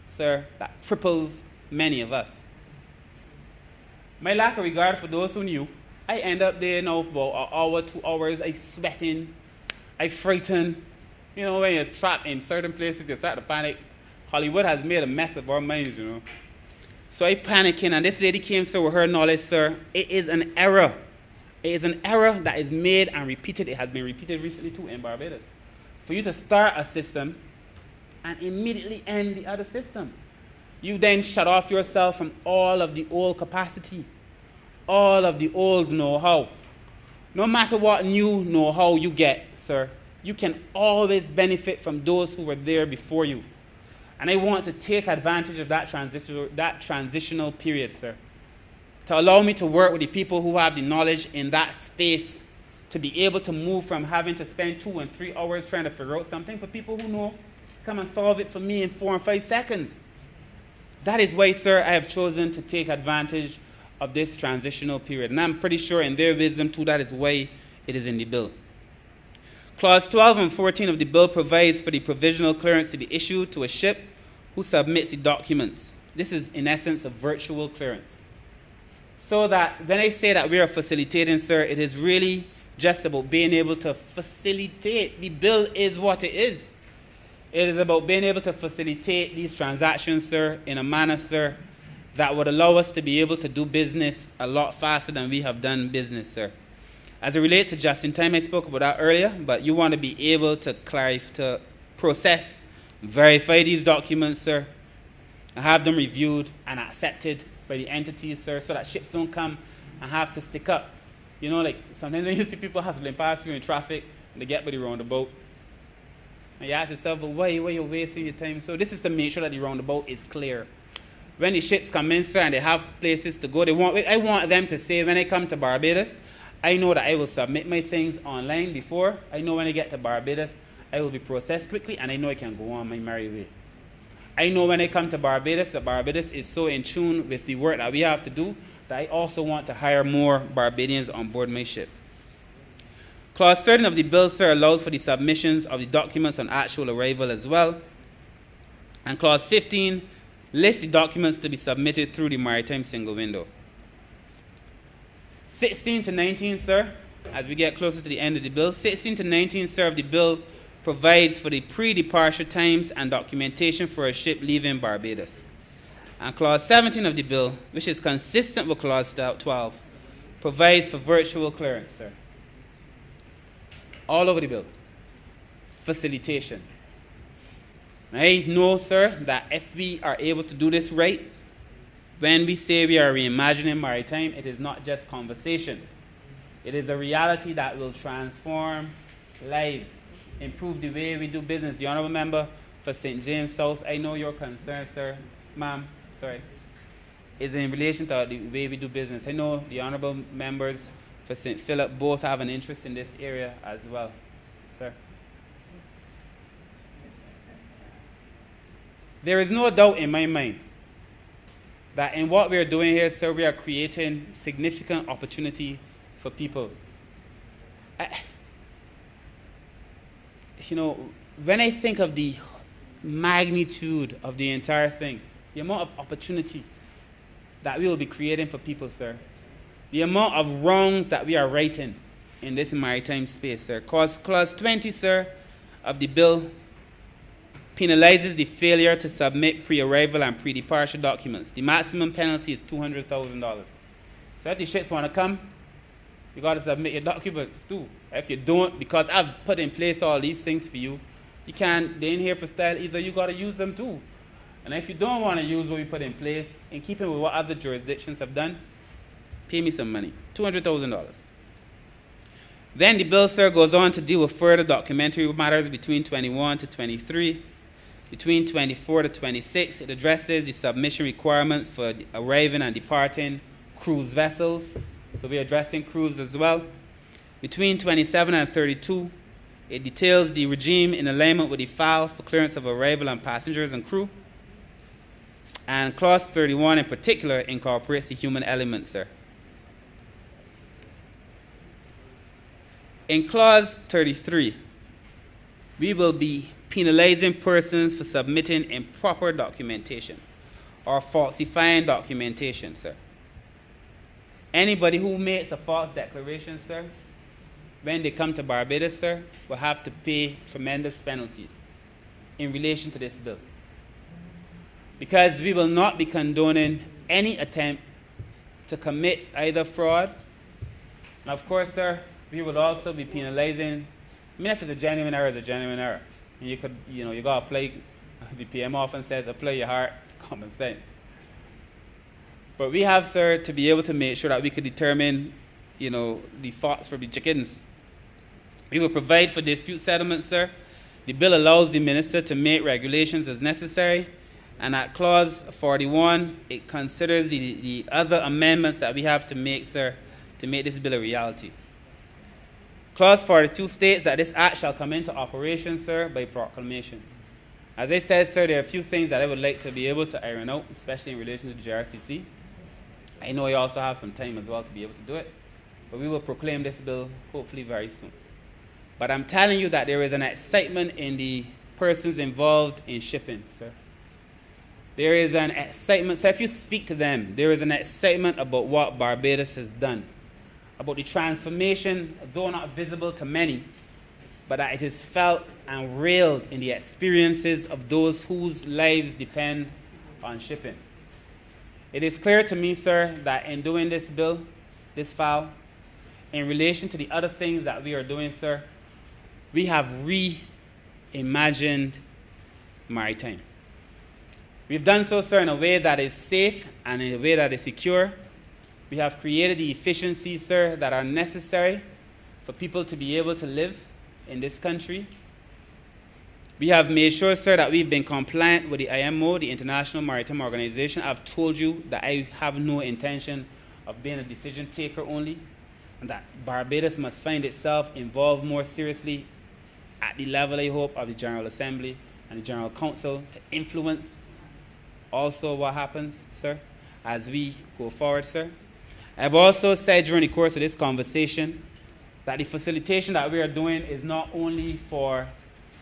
sir, that cripples many of us. My lack of regard for those who knew, I end up there now for about an hour, 2 hours, I sweating, I frightened. When you're trapped in certain places, you start to panic. Hollywood has made a mess of our minds, So I panicking, and this lady came, sir, with her knowledge, sir. It is an error It is an error that is made and repeated. It has been repeated recently too in Barbados. For you to start a system and immediately end the other system. You then shut off yourself from all of the old capacity, all of the old know-how. No matter what new know-how you get, sir, you can always benefit from those who were there before you. And I want to take advantage of that transitional period, sir, to allow me to work with the people who have the knowledge in that space, to be able to move from having to spend 2 and 3 hours trying to figure out something for people who know, come and solve it for me in 4 and 5 seconds. That is why, sir, I have chosen to take advantage of this transitional period. And I'm pretty sure in their wisdom, too, that is why it is in the bill. Clause 12 and 14 of the bill provides for the provisional clearance to be issued to a ship who submits the documents. This is, in essence, a virtual clearance. So that when I say that we are facilitating, sir, it is really just about being able to facilitate. The bill is what it is. It is about being able to facilitate these transactions, sir, in a manner, sir, that would allow us to be able to do business a lot faster than we have done business, sir. As it relates to just in time, I spoke about that earlier, but you want to be able to process, verify these documents, sir, and have them reviewed and accepted by the entities, sir, so that ships don't come and have to stick up. You know, like sometimes when you see people hustling past you in traffic and they get by the roundabout, and you ask yourself, but why are you wasting your time? So this is to make sure that the roundabout is clear. When the ships come in, sir, and they have places to go, I want them to say, when I come to Barbados, I know that I will submit my things online before. I know when I get to Barbados, I will be processed quickly, and I know I can go on my merry way. I know when I come to Barbados, that Barbados is so in tune with the work that we have to do, that I also want to hire more Barbadians on board my ship. Clause 13 of the bill, sir, allows for the submissions of the documents on actual arrival as well. And Clause 15 lists the documents to be submitted through the Maritime single window. 16 to 19, sir, as we get closer to the end of the bill, 16 to 19, sir, of the bill provides for the pre-departure times and documentation for a ship leaving Barbados. And Clause 17 of the bill, which is consistent with Clause 12, provides for virtual clearance, sir. All over the bill. Facilitation. I know, sir, that if we are able to do this right, when we say we are reimagining maritime, it is not just conversation. It is a reality that will transform lives, improve the way we do business. The Honourable Member for St. James South, I know your concern, sir, ma'am, is in relation to the way we do business. I know the Honourable Members for St. Philip both have an interest in this area as well, sir. There is no doubt in my mind that in what we are doing here, sir, we are creating significant opportunity for people. When I think of the magnitude of the entire thing, the amount of opportunity that we will be creating for people, sir, the amount of wrongs that we are righting in this maritime space, sir. Clause 20, sir, of the bill penalizes the failure to submit pre-arrival and pre-departure documents. The maximum penalty is $200,000. So if the ships want to come, you got to submit your documents too. If you don't, because I've put in place all these things for you, you can't, they ain't here for style either, you got to use them too. And if you don't want to use what we put in place, in keeping with what other jurisdictions have done, pay me some money, $200,000. Then the bill, sir, goes on to deal with further documentary matters between 21 to 23. Between 24 to 26, it addresses the submission requirements for arriving and departing cruise vessels. So we're addressing cruise as well. Between 27 and 32, it details the regime in alignment with the file for clearance of arrival and passengers and crew. And Clause 31 in particular incorporates the human element, sir. In Clause 33, we will be penalizing persons for submitting improper documentation or falsifying documentation, sir. Anybody who makes a false declaration, sir, when they come to Barbados, sir, will have to pay tremendous penalties in relation to this bill. Because we will not be condoning any attempt to commit either fraud And of course, sir, we would also be penalizing. I mean, if it's a genuine error, it's a genuine error. And you could, you got to apply, the PM often says, apply your heart to common sense. But we have, sir, to be able to make sure that we could determine, the faults for the chickens. We will provide for dispute settlements, sir. The bill allows the minister to make regulations as necessary. And at clause 41, it considers the other amendments that we have to make, sir, to make this bill a reality. Clause 42 states that this act shall come into operation, sir, by proclamation. As I said, sir, there are a few things that I would like to be able to iron out, especially in relation to the JRCC. I know you also have some time as well to be able to do it, but we will proclaim this bill hopefully very soon. But I'm telling you that there is an excitement in the persons involved in shipping, sir. There is an excitement, so if you speak to them, there is an excitement about what Barbados has done, about the transformation, though not visible to many, but that it is felt and reeled in the experiences of those whose lives depend on shipping. It is clear to me, sir, that in doing this bill, this file, in relation to the other things that we are doing, sir, we have reimagined maritime. We've done so, sir, in a way that is safe and in a way that is secure. We have created the efficiencies, sir, that are necessary for people to be able to live in this country. We have made sure, sir, that we've been compliant with the IMO, the International Maritime Organization. I've told you that I have no intention of being a decision taker only, and that Barbados must find itself involved more seriously at the level, I hope, of the General Assembly and the General Council to influence also what happens, sir, as we go forward, sir. I've also said during the course of this conversation that the facilitation that we are doing is not only for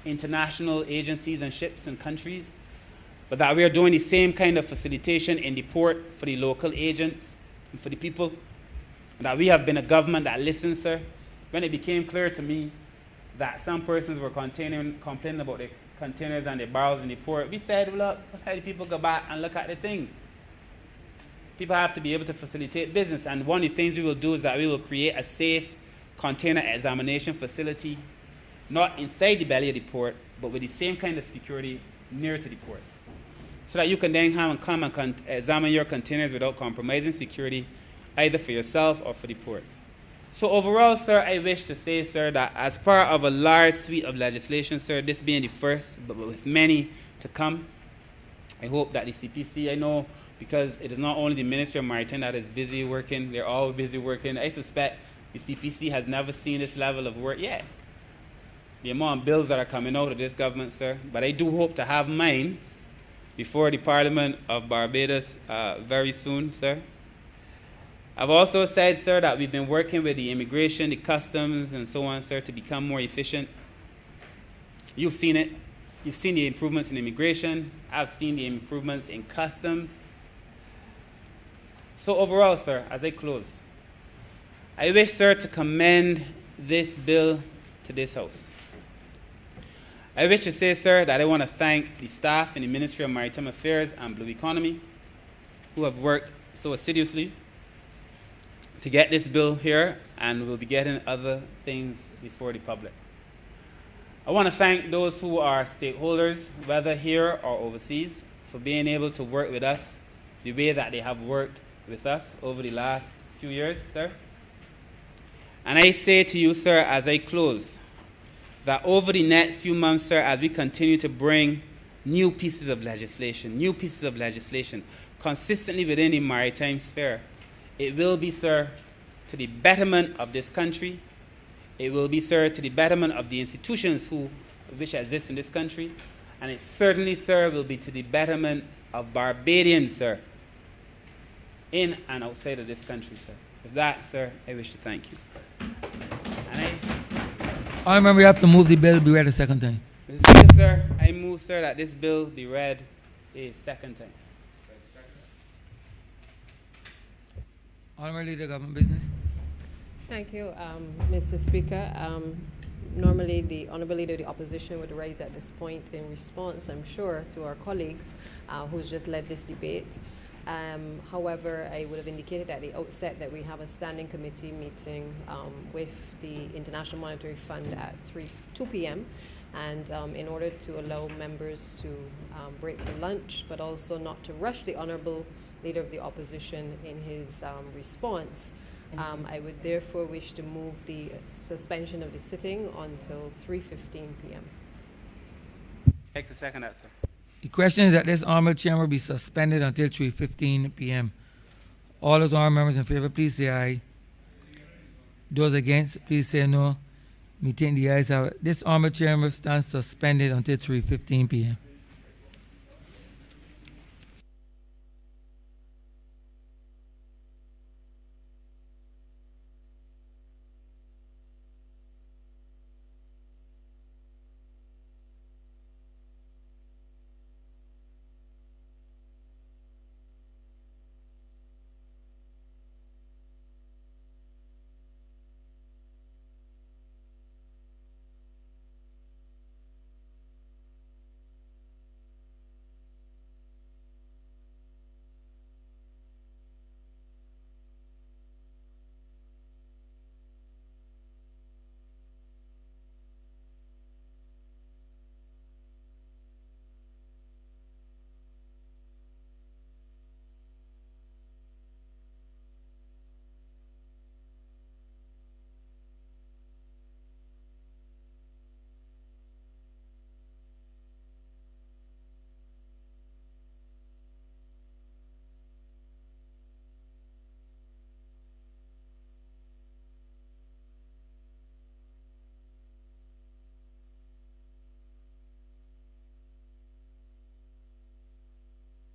international agencies and ships and countries, but that we are doing the same kind of facilitation in the port for the local agents and for the people, and that we have been a government that listens, sir. When it became clear to me that some persons were complaining about the containers and the barrels in the port, we said, well, look, let the people go back and look at the things. People have to be able to facilitate business, and one of the things we will do is that we will create a safe container examination facility, not inside the belly of the port, but with the same kind of security near to the port, so that you can then come and examine your containers without compromising security, either for yourself or for the port. So overall, sir, I wish to say, sir, that as part of a large suite of legislation, sir, this being the first, but with many to come, I hope that the CPC, I know, because it is not only the Ministry of Maritime that is busy working, they're all busy working. I suspect the CPC has never seen this level of work yet. The amount of bills that are coming out of this government, sir, but I do hope to have mine before the Parliament of Barbados very soon, sir. I've also said, sir, that we've been working with the immigration, the customs, and so on, sir, to become more efficient. You've seen it. You've seen the improvements in immigration. I've seen the improvements in customs. So overall, sir, as I close, I wish, sir, to commend this bill to this House. I wish to say, sir, that I want to thank the staff in the Ministry of Maritime Affairs and Blue Economy who have worked so assiduously to get this bill here, and we'll be getting other things before the public. I want to thank those who are stakeholders, whether here or overseas, for being able to work with us the way that they have worked with us over the last few years, sir. And I say to you, sir, as I close, that over the next few months, sir, as we continue to bring new pieces of legislation consistently within the maritime sphere, it will be, sir, to the betterment of this country. It will be, sir, to the betterment of the institutions which exist in this country. And it certainly, sir, will be to the betterment of Barbadians, sir, in and outside of this country, sir. With that, sir, I wish to thank you. I remember we have to move the bill, be read a second time. Mr. Speaker, sir, I move, sir, that this bill be read a second time. Honourable Leader, Government Business. Thank you, Mr. Speaker. Normally, the Honourable Leader of the Opposition would raise at this point in response, I'm sure, to our colleague who's just led this debate. However, I would have indicated at the outset that we have a standing committee meeting with the International Monetary Fund at 2 p.m. And in order to allow members to break for lunch, but also not to rush the Honourable Leader of the Opposition in his response, I would therefore wish to move the suspension of the sitting until 3:15 p.m. Take the second that, sir. The question is that this honorable chamber be suspended until 3:15 p.m. All those honorable members in favor, please say aye. Those against, please say no. Me think the ayes have it. This honorable chamber stands suspended until 3:15 p.m.